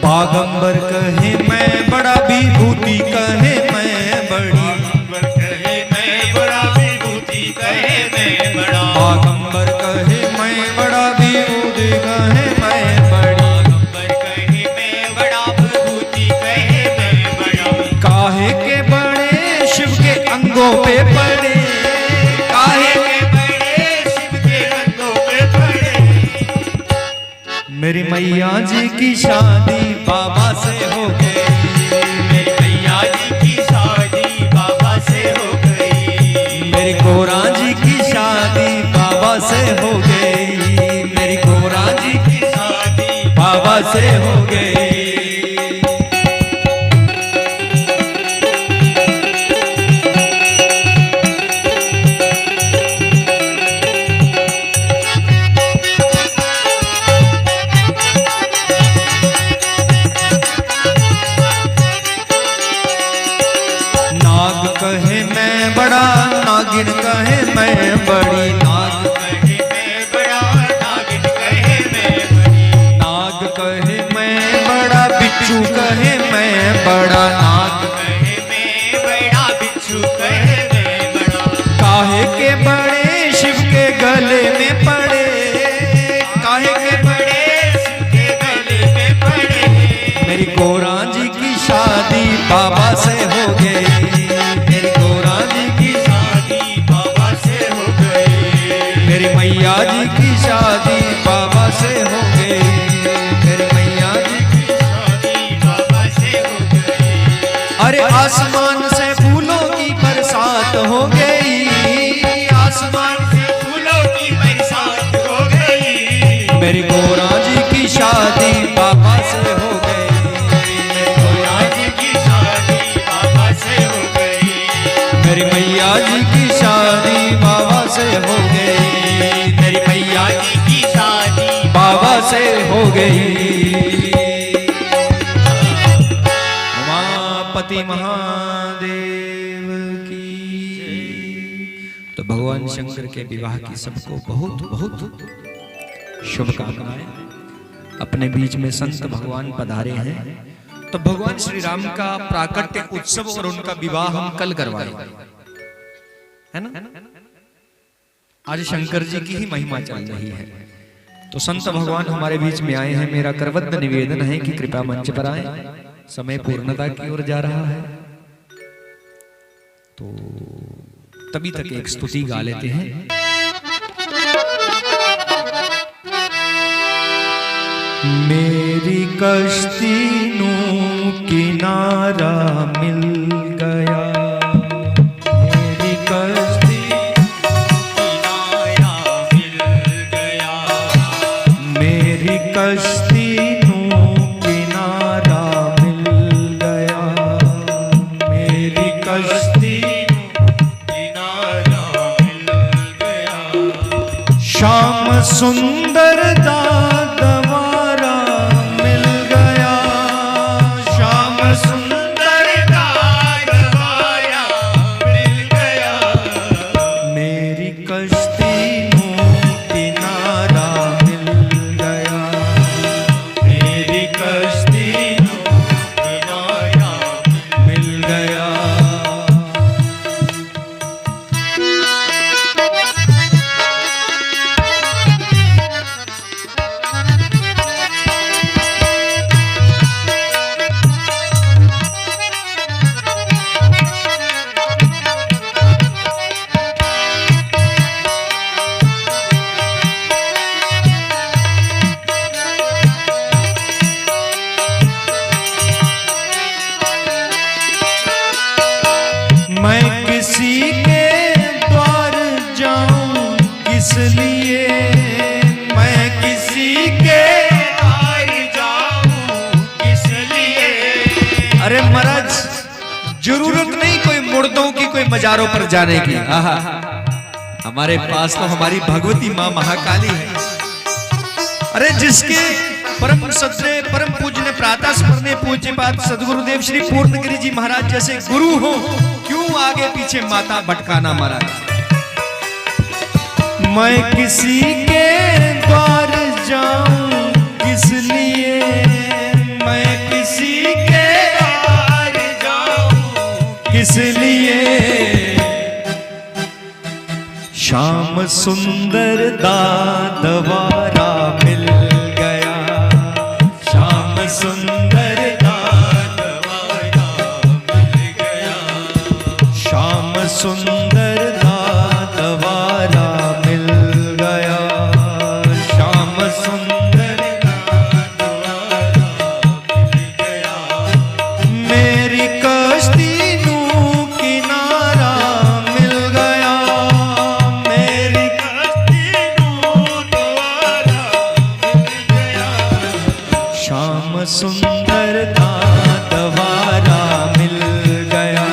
बागंबर कहे मैं बड़ा, विभूति कहे मैं बड़ी, बागंबर कहे मैं बड़ा, विभूति कहे मैं बड़ा, बागंबर कहे मैं बड़ा, विभूति कहे मैं बड़ी, बागंबर कहे मैं बड़ा, विभूति कहे मैं बड़ा। काहे के बड़े शिव के अंगों पे पड़े, काहे के बड़े शिव के अंगों पे पड़े। मेरी मैया जी की शादी बाबा से हो गई, मेरी मैया जी की शादी बाबा से हो गई। मेरी गोरा जी की शादी बाबा से हो गई, मेरी गोरा जी की शादी बाबा से हो गई। नाग कहे मैं बड़ा, नागिन कहे मैं बड़ी, नाग कहे मैं बड़ा, नागिन कहे मैं बड़ी, नाग कहे मैं बड़ा, बिच्छू कहे मैं बड़ा, नाग कहे मैं बड़ा, बिच्छू कहे मैं बड़ा। काहे के बड़े शिव के गले में पड़े, काहे के बड़े शिव के गले में पड़े। मेरी गोरा जी की शादी बाबा से हो गई, मेरी गोरा जी की शादी बाबा से हो गई। मेरी मैया जी की शादी बाबा से हो गई, मेरी मैया जी की शादी बाबा से हो गई। अरे आसमान से फूलों की बरसात हो गई, आसमान से फूलों की बरसात हो गई। मेरी गोरा जी की शादी बाबा से हो गई, मेरी गोरा जी की शादी बाबा से हो गई। मेरी मैया जी की शादी बाबा से हो गई, मेरी मैया जी की शादी बाबा से हो गई। उमापति महादेव की। तो भगवान शंकर के विवाह की सबको बहुत बहुत शुभकामनाएं। अपने बीच में संत भगवान पधारे हैं, तो भगवान श्री राम का प्राकट्य उत्सव और उनका विवाह हम कल करवाएंगे, है ना। आज शंकर जी की ही महिमा चल रही है, तो संत भगवान हमारे बीच में आए हैं। मेरा करवद्ध निवेदन है कि कृपया मंच पर आए, समय पूर्णता की ओर जा रहा है, तो तभी तक एक स्तुति गा लेते हैं। मेरी कश्ती नू किनारा मिल गया, मेरी कश्ती किनारा मिल गया। मेरी कश्ती नू किनारा मिल गया, मेरी कश्ती किनारा मिल गया। श्याम सुंदर द्वारा मिल गया, श्याम सुंदर जरूरत नहीं कोई मुर्दों की, कोई मजारों पर जाने की। आहा, हमारे पास तो हमारी भगवती मां महाकाली है। अरे जिसके परम सद्रे परम पूज्य प्रातः स्मरणीय पूज्य पाद सदगुरुदेव श्री पूर्णगिरि जी महाराज जैसे गुरु हो, क्यों आगे पीछे माता भटकाना महाराज। मैं किसी के द्वार जाऊं किस लिए, मैं किसी के द्वार जाऊं किस लिए, श्याम सुंदर दादवारा मिल गया, श्याम सुंदर दादवारा मिल गया, श्याम सुंदर दादवारा मिल गया, श्याम सुंदर दादवारा मिल गया, मेरी कश्ती नू किनारा मिल गया, मेरी कश्ती नू द्वारा मिल गया, श्याम सुंदर दादवारा मिल गया,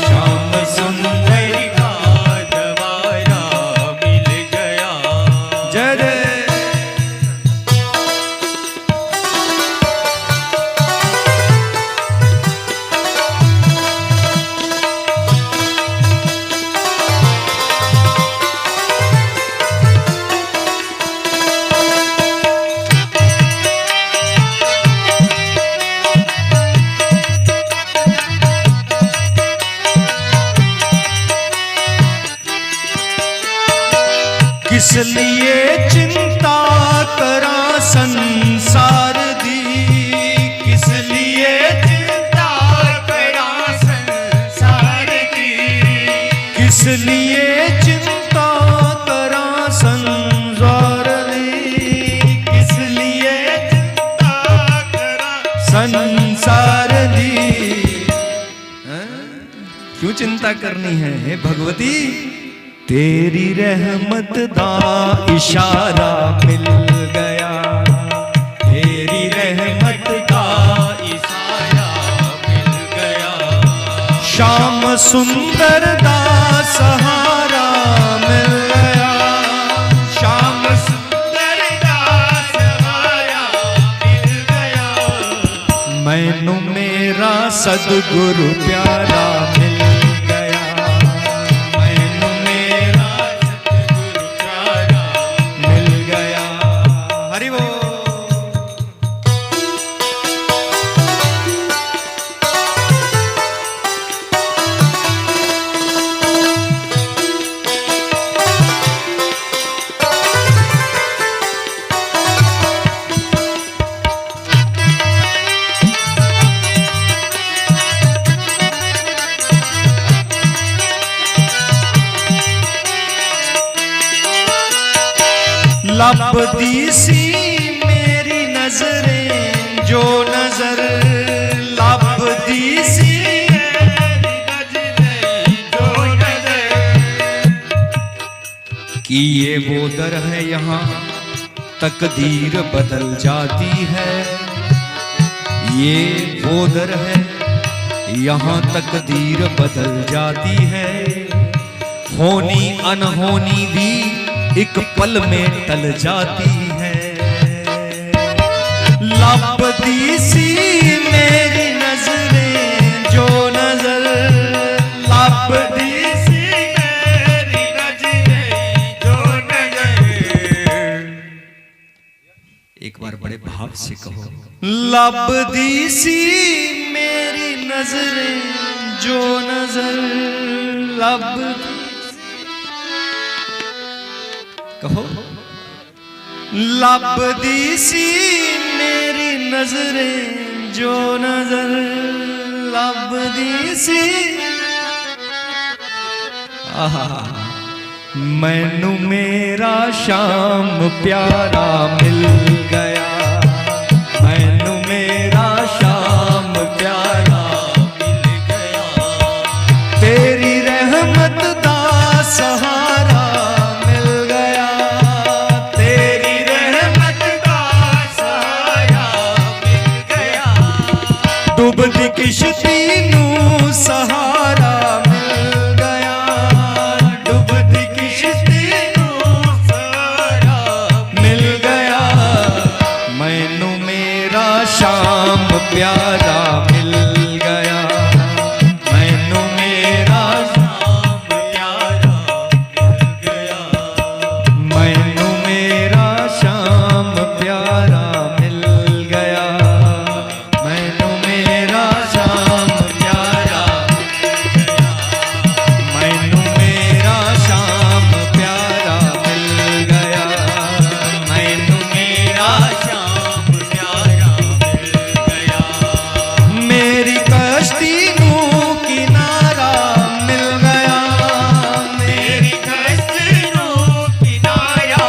श्याम सुंदर दादवारा मिल गया। जय जय। किस लिए चिंता करा संसार दी, किस लिए चिंता करा संसार दी, किस लिए चिंता करा संसार दी, किस लिए चिंता करा संसार दी। क्यों चिंता करनी है हे भगवती, तेरी रहमत दा इशारा मिल गया, तेरी रहमत का इशारा मिल गया, श्याम सुंदर दा सहारा मिल गया, श्याम सुंदर दा सहारा मिल गया, मैनू मेरा सदगुरु प्यारा मिल लबदी सी मेरी नजरें जो नजर, लबदी सी मेरी नजरें जो नजर, कि ये वो दर है यहाँ तकदीर बदल जाती है, ये वो दर है यहाँ तकदीर बदल जाती है, होनी अनहोनी भी एक पल में टल जाती है, लबदी सी मेरी नजरें जो नजर, लबदी सी मेरी नजरें जो नजर। एक बार बड़े भाव से कहो, लबदी सी मेरी नजरें जो नजर, लबदी कहो, लबदी सी मेरी नजरें जो नजर, लबदी सी। आहा, मैनू मेरा श्याम प्यारा मिल गया, मैनू मेरा श्याम प्यारा मिल गया, तेरी रहमत दा सहारा डूबती किश्ती नू सहारा मिल गया, डूबती किश्ती नू सहारा मिल गया, मैनू मेरा शाम प्यारा मिल गया, मैनू मेरा शाम प्यारा मिल गया, मैनू मेरा शाम प्यारा मिल गया, मैनू मेरा शाम प्यारा मैनू मेरा शाम प्यारा मिल गया, मैनू मेरा शाम प्यारा मिल गया, मेरी कश्ती नू किनारा मिल गया, मेरी कश्ती नू किनारा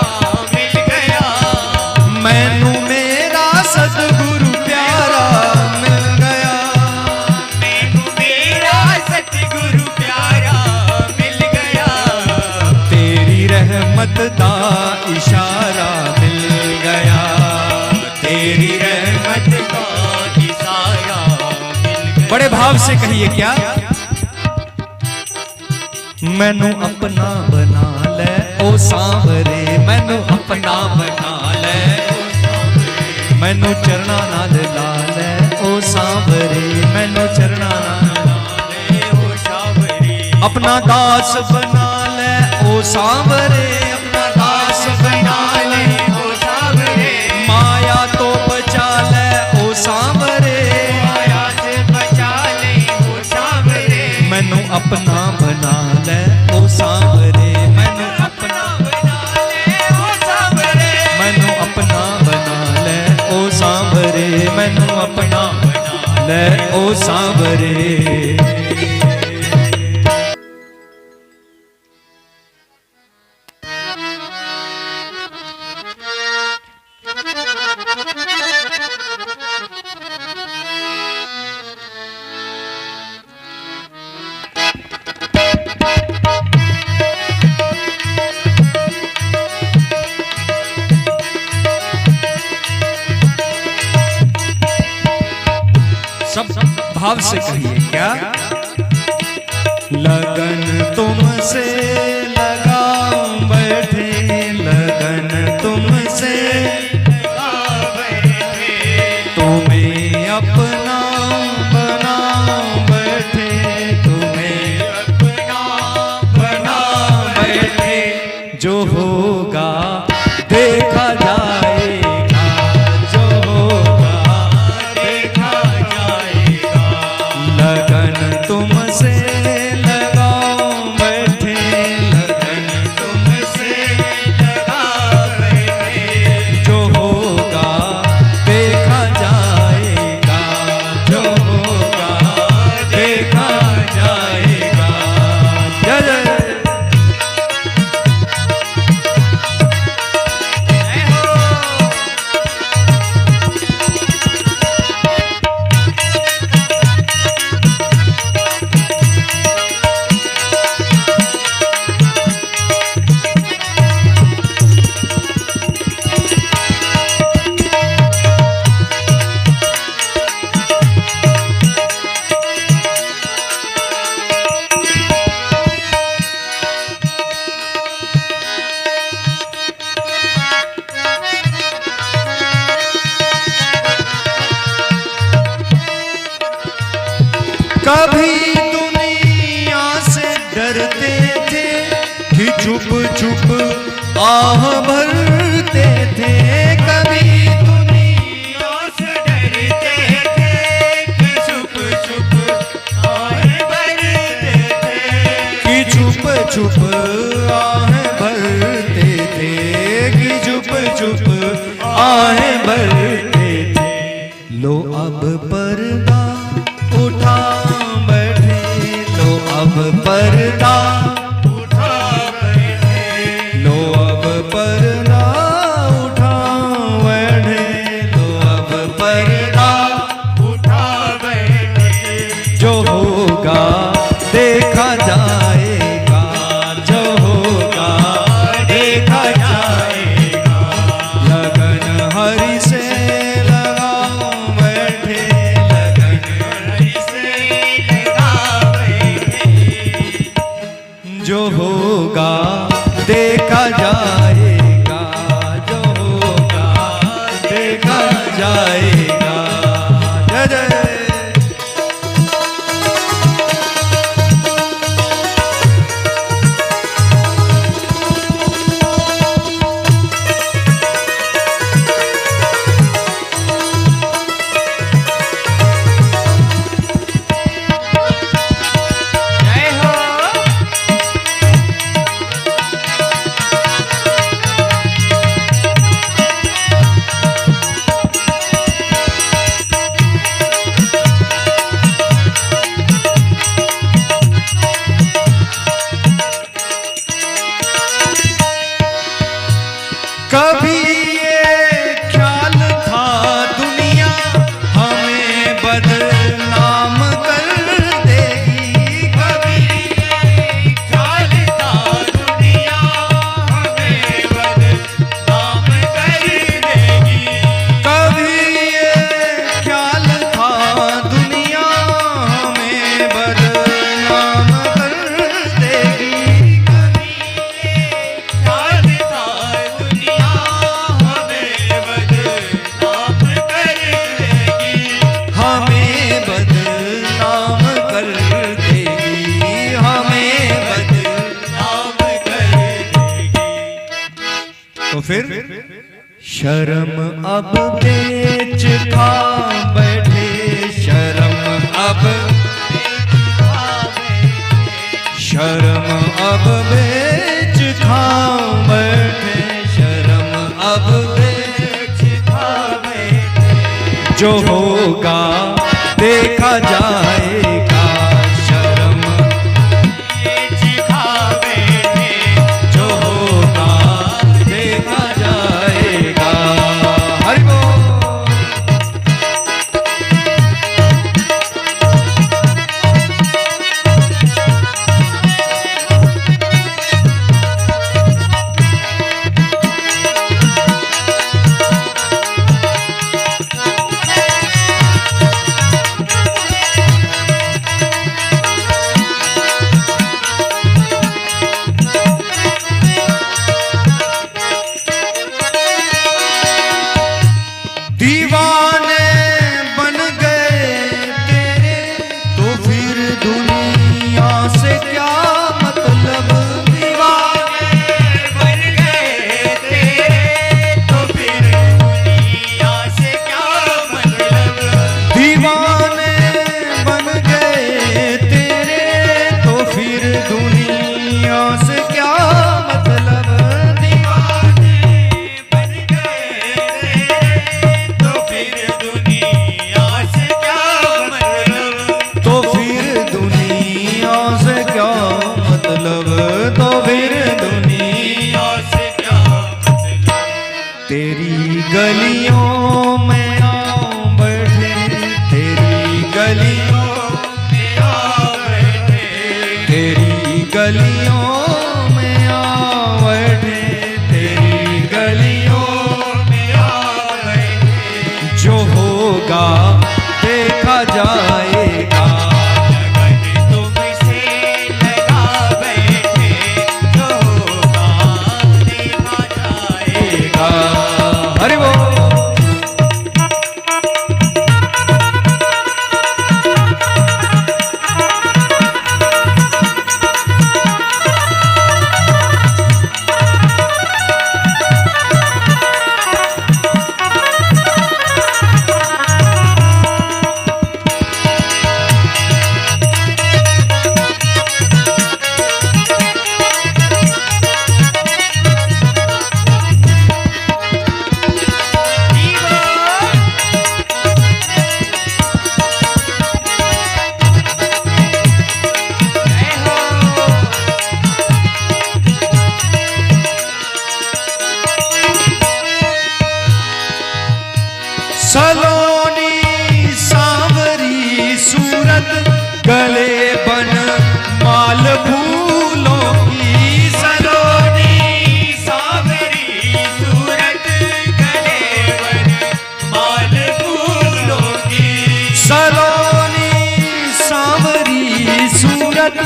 मिल गया, मैनू मेरा सतगुरु प्यारा मिल गया, मैनू मेरा सतगुरु प्यारा मिल गया, तेरी रहमत दा इशारा मिल गया, तेरी रहमत का इशारा मिल गया। बड़े भाव से कहिए क्या, मैनू अपना बना ले ओ सांवरे, मैनू अपना बना ले ओ सांवरे, मैनू चरना नाल ला ले ओ सांवरे, मैनू चरना नाल ला ले ओ सांवरे, अपना दास बना ले ओ सांवरे, अपना दास बना ले ओ सांवरे, माया तो बचा ले ओ सांवरे, माया से बचा ले ओ सांवरे, मैनू अपना बना ले ओ सांवरे, मैनू अपना बना ले ओ सांवरे, मैनू अपना बना ले ओ सांवरे, मैनू अपना बना ले ओ सांवरे। सब भाव से कहिए क्या, लगन तुमसे लगाऊं बैठे, लगन तुमसे लगाऊं बैठे, तुम्हें अपना बनाऊं बैठे, तुम्हें अपना बनाऊं बैठे, जो होगा देखा जाएगा, जो होगा देखा जाएगा, लगन तुमसे लगाऊं बैठे, लगन तुमसे लगाऊं बैठे, जो होगा देखा जाएगा, जो होगा देखा जाएगा। जय जय कभी दुनिया से डरते थे कि चुप चुप आह भरते थे, कभी दुनिया से डरते थे कि चुप चुप आह भरते थे, कि चुप चुप आह भरते थे, कि चुप चुप आह भरते थे, लो अब पर्दा उठा बैठे, लो अब पर्दा उठा बैठे, लो अब पर्दा उठा शर्म अब बेच खा बैठे, शर्म अब शर्म अब बेच खा बैठे, शर्म अब बेच खा बैठे, जो होगा देखा जाएगा, शर्म बेच खा बैठे, जो होगा देखा जाएगा। हरि बोल। दीवाने बन गए तेरे तो फिर दुनिया से क्या मतलब, दीवाने बन गए तेरे तो फिर दुनिया से क्या मतलब, दीवाने बन गए तेरे तो फिर दुनिया से क्या मतलब, दीवाने बन गए तो फिर दुनिया से क्या मतलब, तो फिर दुनिया से क्या मतलब, तो फिर दुनिया से क्या मतलब, तेरी गलियों में आओ बैठे, तेरी गलियों में आओ बैठे, तेरी गलियों में आओ बैठे, तेरी गलियों में आओ बैठे, जो होगा देखा जाएगा, लगन तुमसे लगा बैठे, जो होगा देखा जाएगा। हरि बोल। सलोनी सांवरी सूरत गले बन माल फूलों की, सलोनी सांवरी सूरत गले बन माल फूलों की, सलोनी सांवरी सूरत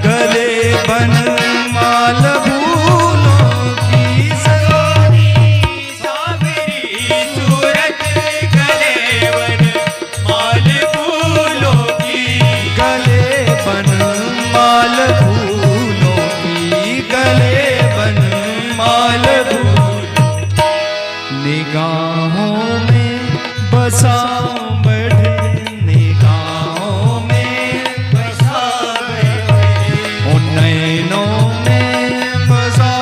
गले बन माल फूलों की, सलोनी सांवरी सूरत गले बन माल फूलों की, गले बन माल फूलों की, गले बन माल फूलों, निगाहों में बसा बैठे, निगाहों में बसा बैठे, उन नैनों में बसा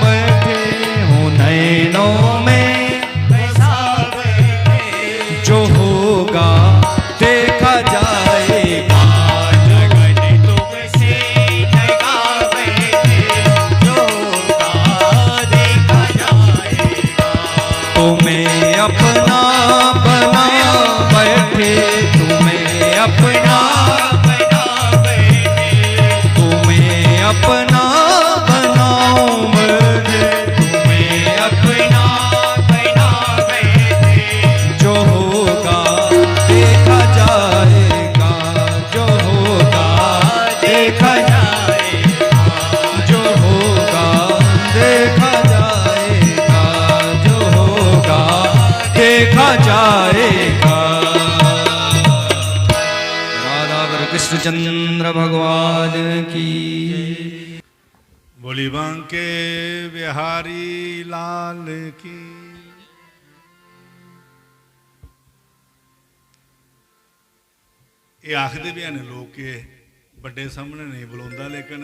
बैठे, उन नैनों में बसा बैठे, जो होगा देखा जाएगा, लगन तुमसे लगा बैठे, जो होगा देखा जाएगा, तुम्हें अपना बना बैठे, तुम्हें अपना बना बैठे, तुम्हें अपना बनाओ बैठे, तुम्हें अपना बना बैठे, जो होगा देखा जाएगा, जो होगा देखा जाएगा, जो होगा देखा जाएगा, जो होगा देखा जाएगा। राधा कृष्णचंद्र भगवान की। बोली बांके बिहारी लाल की। ये आखते भी हैं लोग कि बड़े सामने नहीं बुलाता, लेकिन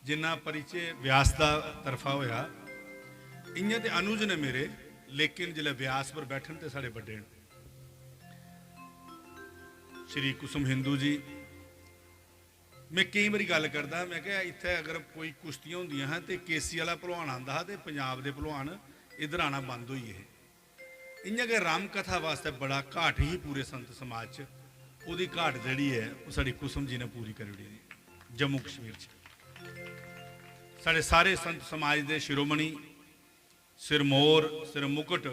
जिन्ना परिचय व्यास का तरफा होया, इयां तो अनुज ने मेरे, लेकिन जिले व्यास पर बैठन तो साढ़े बड़े श्री कुसुम हिंदू जी। मैं कई बारी गल करता, मैं क्या इत्थे अगर कोई कुश्तियां होंदियां हैं तो केसी वाला भलवान आंदा तो पंजाब के भलवान इधर आना बंद होई है। इयां कि राम कथा वास्ते बड़ा घाट ही पूरे संत समाज च, उहदी घाट जिहड़ी है वो साडी कुसुम जी ने पूरी करी ओड़ी जम्मू कश्मीर च। साढ़े सारे संत समाज के शिरोमणि सिरमौर सिर मुकुट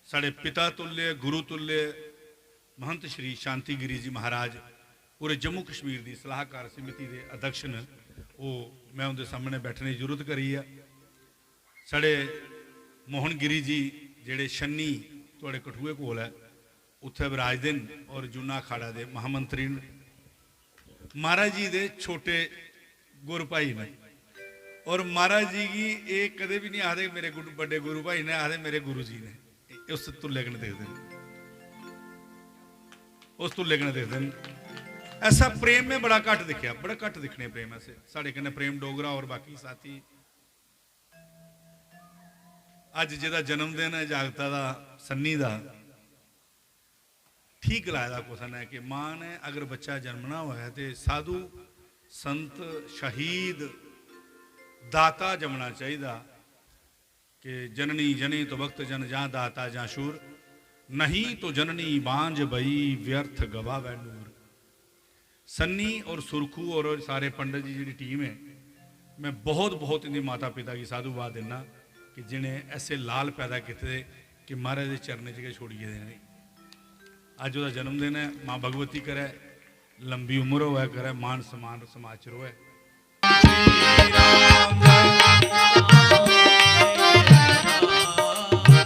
साढ़े पिता तुल्य गुरु तुल्य महंत श्री शांति गिरी जी महाराज पूरे जम्मू कश्मीर की सलाहकार समिति के अध्यक्ष ने, वो मैं उनके सामने बैठने की जरूरत करी है। साढ़े मोहन गिरी जी जेड़े छन्नी थोड़े कठुए कोल है उत्थे विराजदे और जूना अखाड़ा के महामंत्री ने। महाराज जी के छोटे गुरु भाई ने, और महाराज जी की ये कदे भी नहीं आखते मेरे बड़े गुरु भाई ने, आखते मेरे गुरु जी ने। उस तुल्ले कने देखते हैं, उस तुल्ले कने देखते हैं। ऐसा प्रेम में बड़ा घट दिखा, बड़ा घट दिखने प्रेम ऐसे। साढ़े कन्ने प्रेम डोगरा और बाकी साथी अज जिहदा जन्मदिन है जागता दा सन्नी दा, ठीक लाया कुछ है कि मां ने अगर बच्चा जन्मना हुआ है तो साधु संत शहीद दाता जमना चाहिए कि जननी जने तो वक्त जन जा दाता जा शूर, नहीं तो जननी बांझ बई व्यर्थ गवावे नूर। सन्नी और सुरखू और सारे पंडित जी जी टीम है, मैं बहुत बहुत इनके माता पिता की साधुवाद देना कि जिन्हें ऐसे लाल पैदा किए कि महाराज के चरणें च छोड़िए देने। अज वह जन्मदिन है, माँ भगवती करे लंबी उम्र होवे, करे मान सम्मान समाज च रोए।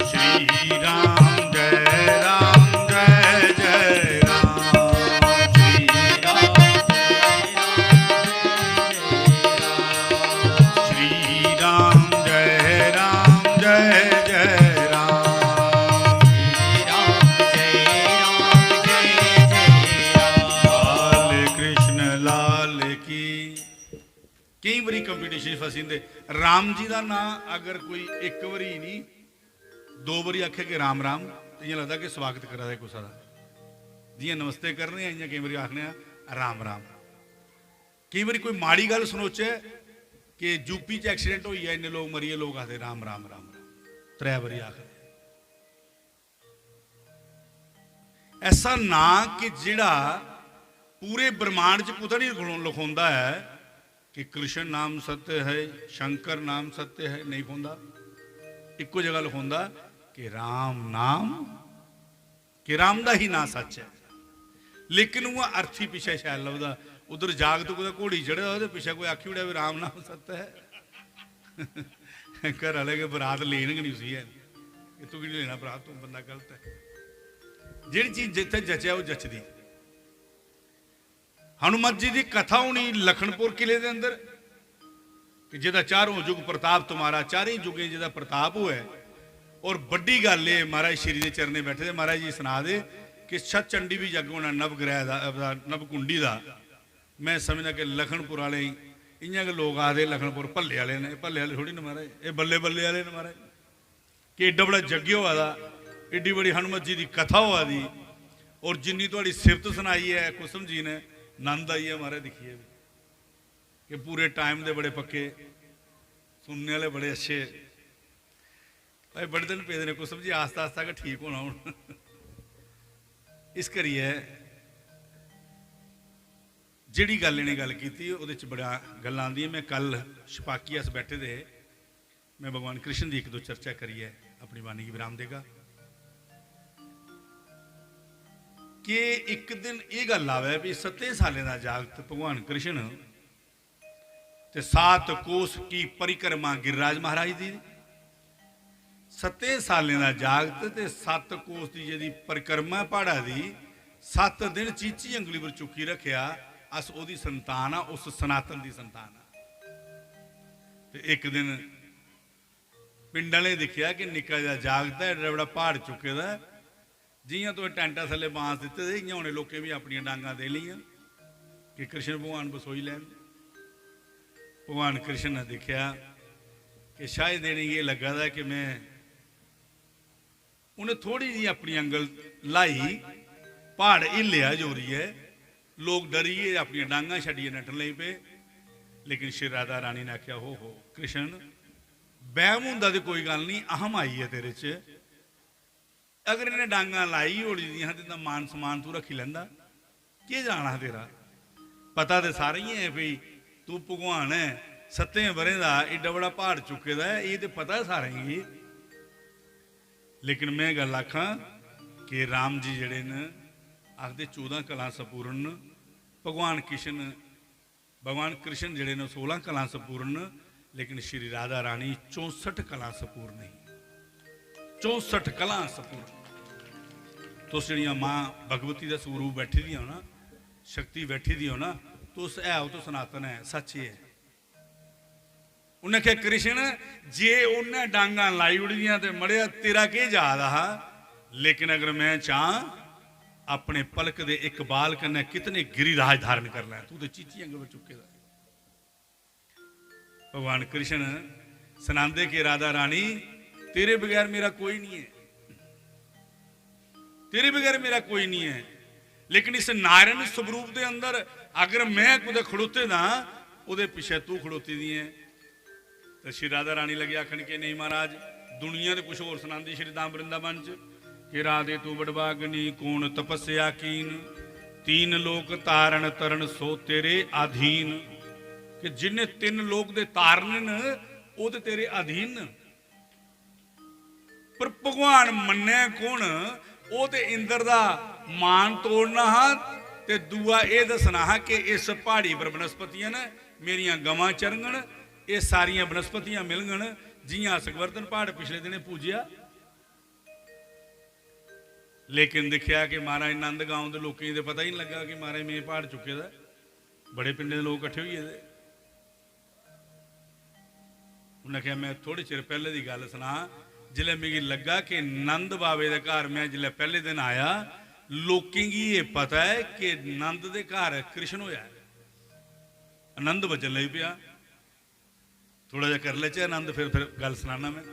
श्री राम जय राम जय जय राम, श्री राम श्री राम जय राम जय जय राम, लाल कृष्ण लाल की। कई बारी कंपीटिशन फसींदे राम जी का नाम अगर कोई एक बारी नहीं दो बारी आखे कि राम राम तो इं लगता कि स्वागत करा दे कुसा जियां नमस्ते करने इं कई बारी आखने राम राम। कई बारी कोई माड़ी गल सुनोचे कि यूपी च एक्सीडेंट हुई है इन्ने लोग मरिए, लोग आखते राम राम राम राम 3 बारी आखते। ऐसा ना कि जिहड़ा पूरे ब्रह्मांड च कुछ नहीं लिखा है कि कृष्ण नाम सत्य है, शंकर नाम सत्य है, नहीं लिखा। इको जगह लिखा कि राम नाम, कि राम का ही नाम सच है, लेकिन वह अर्थ ही पिछे शायद लभदा। उधर जाग तो कोई घोड़ी चढ़े वो पिछे कोई आखी उड़िया भी राम नाम सत्य है। घर वाले के बरात लेन गई नहीं सी है, तू कि लेना बरात, तू बंदा गलत है। जी चीज जिथे जचया वो जचदी। हनुमत जी की कथा होनी लखनपुर किले के अंदर कि जिहदा चारों युग प्रताप तुम्हारा, चारे युगे जिहदा प्रताप हुआ। और बड़ी गल है महाराज श्री के चरने बैठे थे, महाराज जी सुना दे कि छत चंडी भी जग होना नवग्रह नवकुंडी का। मैं समझदा कि लखनपुर वाले इं लोग आते लखनपुर भल्ले वाले ने, भल्ले वाले थोड़ी ने महाराज, ये बल्ले बल्ले वाले ने महाराज कि एडा बड़ा जग्य हुआ दा, एडी बड़ी हनुमत जी की कथा हुआ दी। और जिन्नी थोड़ी सिफत सुनाई है कुसुम जी ने, नंद आई है महाराज। दिखिए कि पूरे टाइम दे बड़े पक्के, सुनने वाले बड़े अच्छे। भाई बड़े दिन पेदे ने कुसुम जी, आस्ता आस्ता के ठीक होना हूँ। इस करिए जिहड़ी गल इन्हें गल की उहदे च बड़ा गल्लां आंदियां। मैं कल छपाकी अस बैठे थे, मैं भगवान कृष्ण की 1-2 चर्चा करी है, अपनी वाणी की विराम देगा कि एक दिन ये गल आवे भी 7 सालें का जागत भगवान कृष्ण ते 7 कोस की परिक्रमा गिरिराज महाराज की। 7 सालें का जागत ते 7 कोस की जी परिक्रमा पहाड़ा की 7 दिन चीची अंगली पर चुकी रखिया। अस ओदी संतान आ, उस सनातन की संतान आ। एक दिन पिंड वाले देखिया कि निक्का जिहा जागत है, एडा बड़ा पहाड़ चुके दा जियां तो टेंटा थले बांस दिते थे इयां उन्हें लोकें भी अपनी डांगा दे लिया कि कृष्ण भगवान बसोई लैन। भगवान कृष्ण ने देखा कि शायद इन्हें ये लगा था कि मैं, उन्हें थोड़ी जी अपनी अंगल लाई, पहाड़ हिलिया जोरी है, लोग डरिए अपनी डांगा छड़िए नटन लग पे। लेकिन श्री राधा रानी ने आख्या हो कृष्ण बैम होंदा तो कोई गल नहीं, अहम आई है तेरे च, अगर इन्हें डांगा लाई होड़ी दियां तो मान समान तू रखी लैंदा, के जाना तेरा, पता तो सारे ही है भाई तू भगवान है, 7 वरें का एडा बड़ा पहाड़ चुके दा है, ये तो पता है सारे ही। लेकिन मैं गल आखा कि राम जी जड़े न आखते 14 कला संपूर्ण, भगवान कृष्ण जड़े ने 16 कला संपूर्ण, लेकिन श्री राधा रानी 64 कला संपूर्ण नहीं, 64 कला संपूर्ण। तो जड़ियाँ माँ भगवती का स्वरूप बैठी दी हो ना, शक्ति बैठी दी हो ना, तो उस है वो तो सनातन है, सच है। उन्हें क्या कृष्ण जे उन्हें डांगा लाई उड़ियां तो मड़िया तेरा के याद आ, लेकिन अगर मैं चाह अपने पलक दे एक बाल कन्ने कितने गिरिराज धारण कर लै, तू तो चीचियां गवर चुके दा। भगवान कृष्ण सुनांदे के राधा रानी तेरे बगैर मेरा कोई नहीं है, तेरे बगैर मेरा कोई नहीं है। लेकिन इस नारायण स्वरूप के अंदर अगर मैं कुछ खड़ोते ना, उहदे पिछे तू खड़ोती दी है। तो श्री राधा रानी लगे आखन के नहीं महाराज, दुनिया तो कुछ होर सुनांदी श्री धाम वृंदावन च कि राधे तू बड़वागनी कौन तपस्या कीन, 3 लोक तारण तरण सो तेरे अधीन, कि जिन्हें 3 लोक दे तारने न वो तो तेरे अधीन। पर भगवान मन्ने कौन, वो तो इंद्र दा मान तोड़ना हा, ते दूआ ये दसना हा कि इस पहाड़ी पर बनस्पतियां न मेरियां गवां चरगन, ये सारियां बनस्पतियां मिलगन जियां सकवर्धन पहाड़ पिछले दिन पूजिया। लेकिन देखा कि महाराज नंद गांव के लोगों को पता ही नहीं लगा कि महाराज मैं पहाड़ चुके दा, बड़े पिंडे लोग कट्ठे हुए थे। उन्हें कहा मैं थोड़े चिर पहले की गल सुना, जिले मिगी लगा कि नंद बाबे के घर मैं जिले पहले दिन आया, लोगों की ये पता है कि नंद के घर कृष्ण होया, आनंद बजन लग पिया। थोड़ा जा कर ले आनंद, फिर गल सुनाना मैं।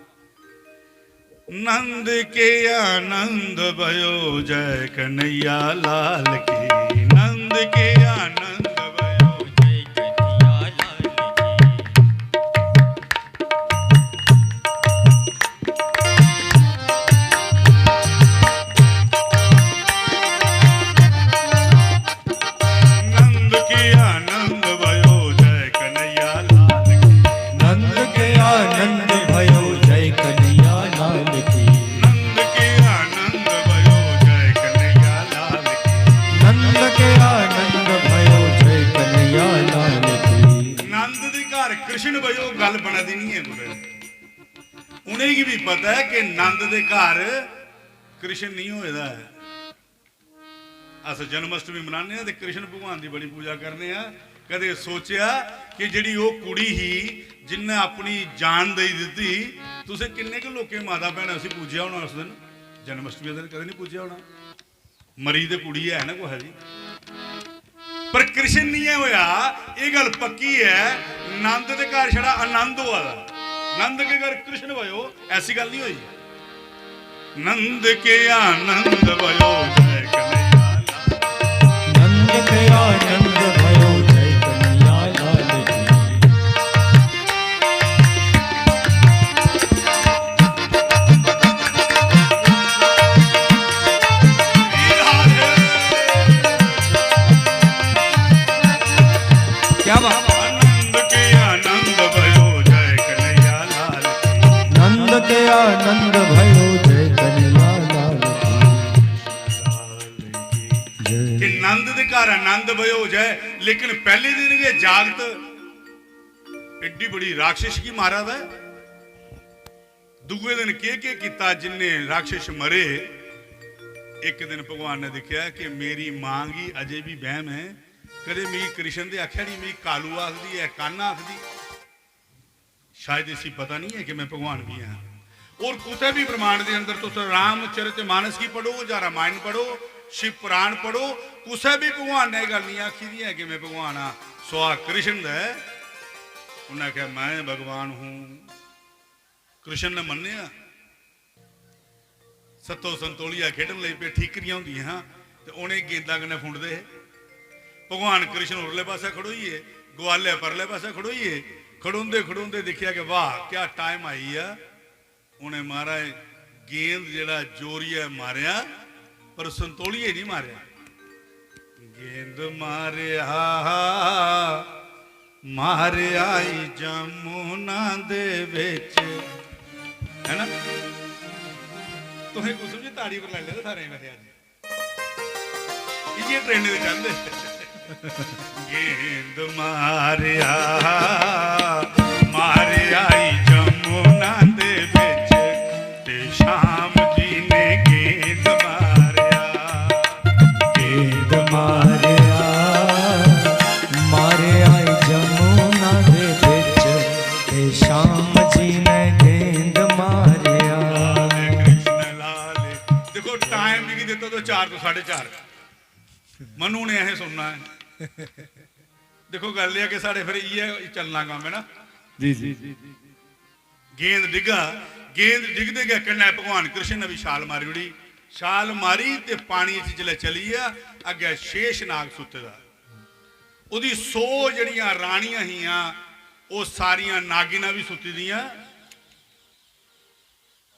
नंद के आनंद भयो जय कन्हैया लाल की, नंद के आनंद भयो जय कन्हैया लाल नंद के आनंद भयो जय कन्हैया लाल की, नंद के आनंद भयो जय कन्हैया लाल की, नंद के आनंद भयो जय कन्हैया लाल की, नंद के आनंद भयो जय कन्हैया लाल की। नंद के घर कृष्ण भयो गल बना दी नहीं है कुछ। उन्हें भी पता है कि नंद के घर कृष्ण नहीं होएदा है। अस जन्माष्टमी मनाने तो कृष्ण भगवान की बड़ी पूजा करने, कदे सोचा कि जिहड़ी वो कुड़ी ही जिन्हें अपनी जान दे दी, तुसें किन्ने के लोकें माता भैन उसी पूजया होना उस दिन, जन्माष्टमी दिन कदे नहीं पूजया होना, मरी तो कुड़ी है ना कुछ जी। पर कृष्ण नहीं है होया, ये गल पक्की है। नंद के घर छड़ा आनंद हुआ, नंद के घर कृष्ण भयो, ऐसी गल नहीं हुई। नंद के आनंद भयो जय कन्हैया लाल, नंद के आनंद भयो जय कन्हैया लाल की। क्या बात। नंद के आनंद भयो जय कन्हैया लाल की, नंद के आनंद भयो जय कन्हैया लाल की। कि जय नंद के घर आनंद भयो जय। लेकिन पहले दिन के जागत एडी बड़ी राक्षस की मारा था, दूसरे दिन के किता जिन्ने राक्षस मरे। एक दिन भगवान ने देखा कि मेरी मां की अजे भी बहम है, कदे मेरी कृष्ण दे आख्या नहीं, मेरी कालू आखदी है, कान्ना आखदी, शायद इसी पता नहीं है कि मैं भगवान भी हाँ। और कुछ भी ब्रह्मांड के अंदर तुम रामचरित मानस की पढ़ो या रामायण पढ़ो, शिव पुराण पढ़ो, कुछ भी भगवान ने गल नहीं आखी दी है कि मैं भगवान हाँ। सुहा कृष्ण है, उन्हें कहा मैं भगवान हूं। कृष्ण ने मन्निया, सत्तो संतोलिया खेडन लग पे, ठीकरियां होंदियां हाँ, तो उन्हें गेंदा कन्नै फुंडदे। भगवान कृष्ण उरले पासे खड़ोइए, ग्वाले परले पासे खड़ोइए। खड़ोंदे खड़ोंदे देखिया कि वाह क्या टाइम आई है। उन्हें महाराज गेंद जड़ा जोरिया मारिया, पर संतोलिए नहीं मारिया। गेंद मारिया मारे आई जमुना दे विच, है ना। तुहें कुछ समझे ताड़ी पर लै ले सारे वैसे आज ये ट्रेंड दे चलदे। गेंद मारिया मारे आई जमुना दे विच, ते शाम जी ने गेंद मारिया। गेंद मारिया मारे आई जमुना दे विच, ते शाम जी ने गेंद मारिया। कृष्ण लाल, देखो टाइम भी देता तो 4 तो 4:30 मनु ने यह सुनना है। देखो गल यह कि साढ़े फिर ये चलना काम है ना जी जी। गेंद डिगा, गेंद डिगते गए कन्नै भगवान कृष्ण ने भी छाल मारी उड़ी। छाल मारी ते पानी च जिसले चली आ, अगे शेष नाग सुते दा, उदी 100 जड़ियां रानियां हियां वो सारियां नागिना भी सुती दियां।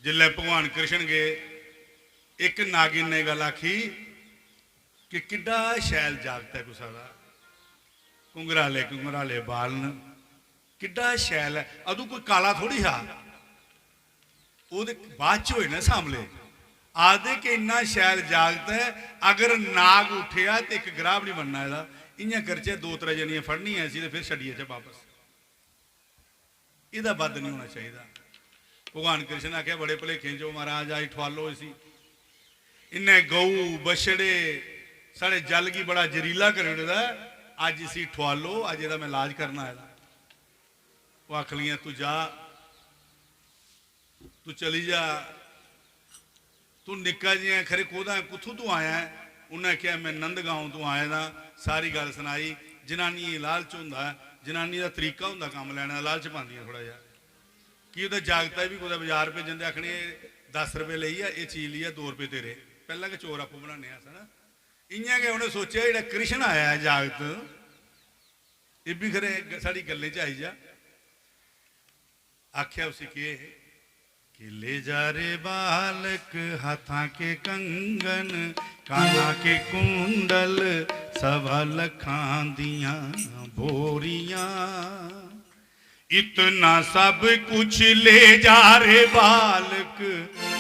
जिसले भगवान कृष्ण गए, एक नागिन ने गल आखी कि किड्डा शैल जागता है कुसा दा, कुंगराले कुंगराले बाल न, किड्डा शैल है। अदू कोई काला थोड़ी हा, बाद च होए ना सामले आदे कि इन्ना शैल जागता है। अगर नाग उठिया तो एक ग्राह नहीं बनना ਇਹਦਾ। इयां करचे 2-3 जनियां फड़नियां सी ते फिर छड्डिए च वापस, ਇਹਦਾ बद नहीं होना चाहिए। भगवान कृष्ण आख्या बड़े भुलेखे जो महाराज आई ठवालो इसी, इन्हें गऊ बछड़े साढ़े जल की बड़ा जरीला कर अज इसी ठवालो, अज ਇਹਦਾ मैं इलाज करना है। वो आख लिया तू जा, तू चली जा, तू निक्का जिहा खरे कोदा कुथों तू आया है। उन्हें क्या मैं नंदगांव तू आया था, सारी गल सुनाई। जनानी लालच होंदा, जनानी का तरीका होंदा काम लैने का, लालच पांदियां थोड़ा जिहा कि उहदा जागता भी कुदै बाजार भेजन दे आखने 10 रुपए लई आ, ये चीज ली आ 2 रुपए तेरे, पहला के चोर आपू बनाने है ना। इयां गै उन्हें सोचा जो कृष्ण आया है जागत, ये भी खरे साड़ी गल्लें च आई जा। आख्या उसी कि ले जा रे बालक हाथा के कंगन, काना के कुंडल, सवा लखां दियां बोरियां, इतना सब कुछ ले जा रे बालक,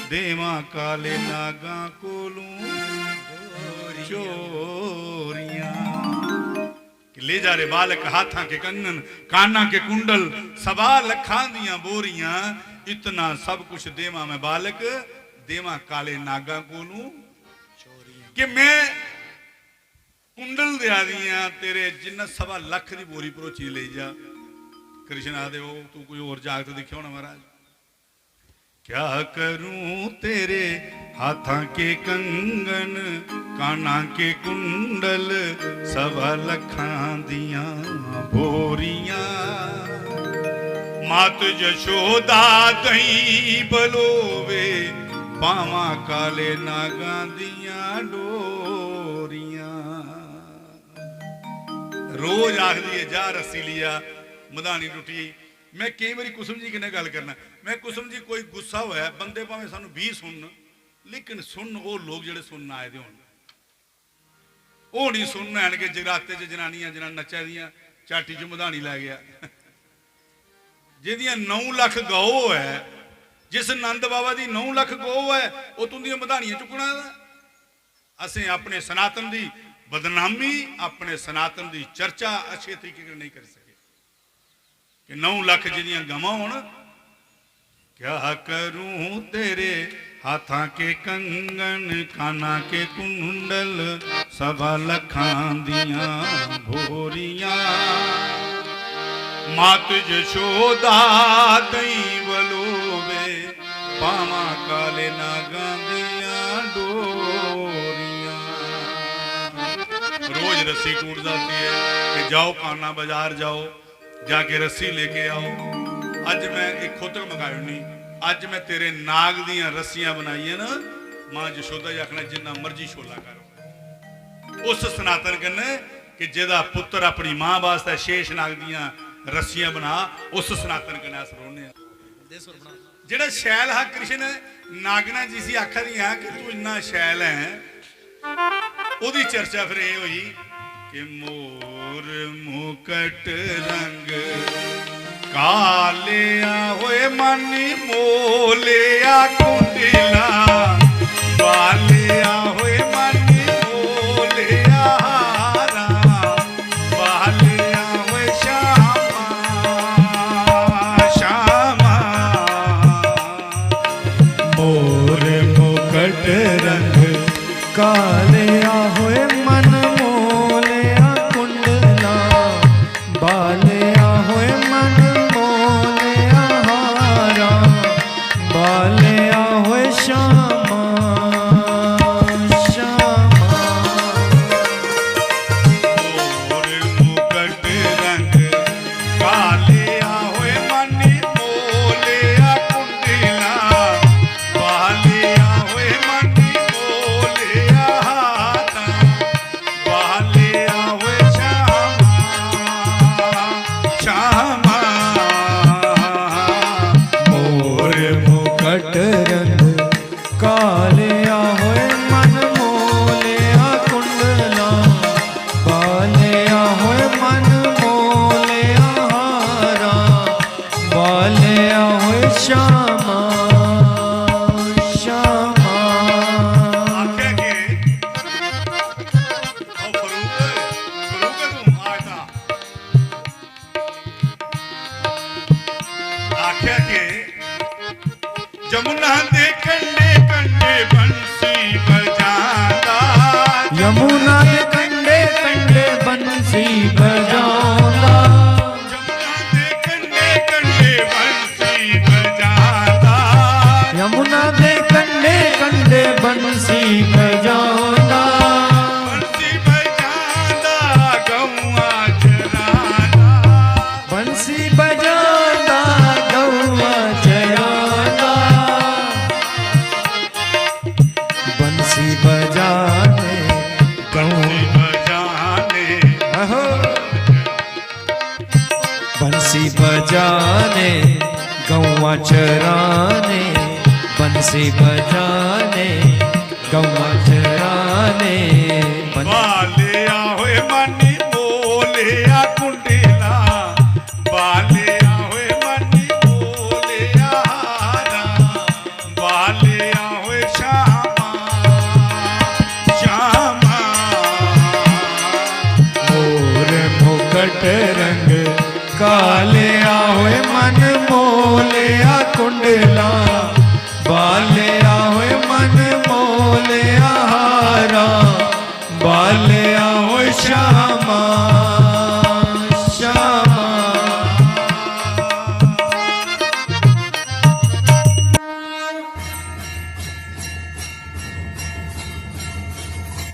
देवा काले नागा कोलों चोरियां। ले जा रे बालक हाथा के कंगन, काना के कुंडल, सवा लखां दियां बोरियां, इतना सब कुछ देवा मैं बालक, देवा काले नागा कोलों कि मैं कुंडल दिया दियां तेरे जिन्ना 1.25 लाख की बोरी पर चीज ले जा। कृष्ण आदे वो तू कोई और जागत दिखे होना महाराज। क्या करूं तेरे हाथा के कंगन, काना के कुंडल, 1.25 लाखां दियां बोरियां, मात जशोदा दही बलोवे, पावा काले नागा दियां डोरियां। रोज आखदी है जा रस्सी लिया मधानी टुटी। मैं कई बार कुसुम जी किन्ने गल करना, मैं कुसुम जी कोई गुस्सा होया बंदे भावें सानू 20 सुन, लेकिन सुन वो लोग जेडे सुनना आए दे होण, वो नहीं सुनना है कि जगराते च जनानियां जना नचा दियां चाटी च मधानी लै गया। जिहदियां 9 लाख गौ है, जिस नंद बाबा दी 9 लाख गौ है, वो तुंदियां मधानियां चुकना। असें अपने सनातन दी बदनामी, अपने सनातन दी चर्चा अच्छे तरीके नहीं कर सके कि 9 लाख जिहदियां गवां होण। क्या करूं तेरे हाथा के कंगन, काना के कुंडल, 1.25 लाखां दियां भोरियां, मात जशोदा दई बलोवे, पावा काले नागां दियां डोरियां। रोज रस्सी टूट जाती है कि जाओ काना बाजार जाओ, जाके रस्सी लेके आओ। अज मैं एक खोतक मंगाई नहीं, अज मैं तेरे नाग दियां रस्सियां बनाई ना, मां यशोदा जी आखना जिन्ना मर्जी छोला कर। उस सनातन कन्नै कि जेदा पुत्र अपनी मां वास्ते शेष नाग दियां रस्सियां बना, उस सनातन कन्नै अस रोने। जेड़ा शैल हा कृष्ण नागना जी सी आखा दी कि तू इन्ना शैल है, ओदी चर्चा फिर ये हुई कि मोर मुकट रंग कालिया होए मानी मोलिया कुंडला, बालिया होए मानी मोलिया हारा, बालिया होए श्यामा श्यामा। मोर मुकट रंग कालिया होए मन मोलिया कुंडला, बालिया होए मन मोलिया हारा, बालिया होए श्यामा श्यामा। मोर मुकट रंग कालिया होए मानी मोलिया कुंडला, बालिया होए मानी मोलिया हारा, बालिया होए श्यामा श्यामा। मोर मुकट रंग कालिया होए मन मोलिया कुंडला, बालिया होए मन मोलिया हारा, बालिया होए श्यामा श्यामा। आख्या के ओ फरूक तू आया, आख्या के जमुना दे कंडे कंडे बंसी बजांदा, यमुना के कंडे कंडे बंसी बजांदा, जमुना दे कंडे कंडे बंसी बजांदा, यमुना के कंडे कंडे बंसी बजांदा, बंसी बजांदा गौआ चरांदा, बंसी बजांदा गौआ चरांदा, बंसी बजाने बंसी गौआ बजाने अहो, बंसी बजाने गौआ चराने, बंसी बजाने गौआ चराने। बालिया होए मानी मोलिया कुंडला, बालिया होए मानी मोलिया हारा, बालिया होए श्यामा श्यामा। मोर मुकट रंग कालिया होए मन मोलिया कुंडला, बालिया होए मन मोलिया हारा, बालिया होए श्यामा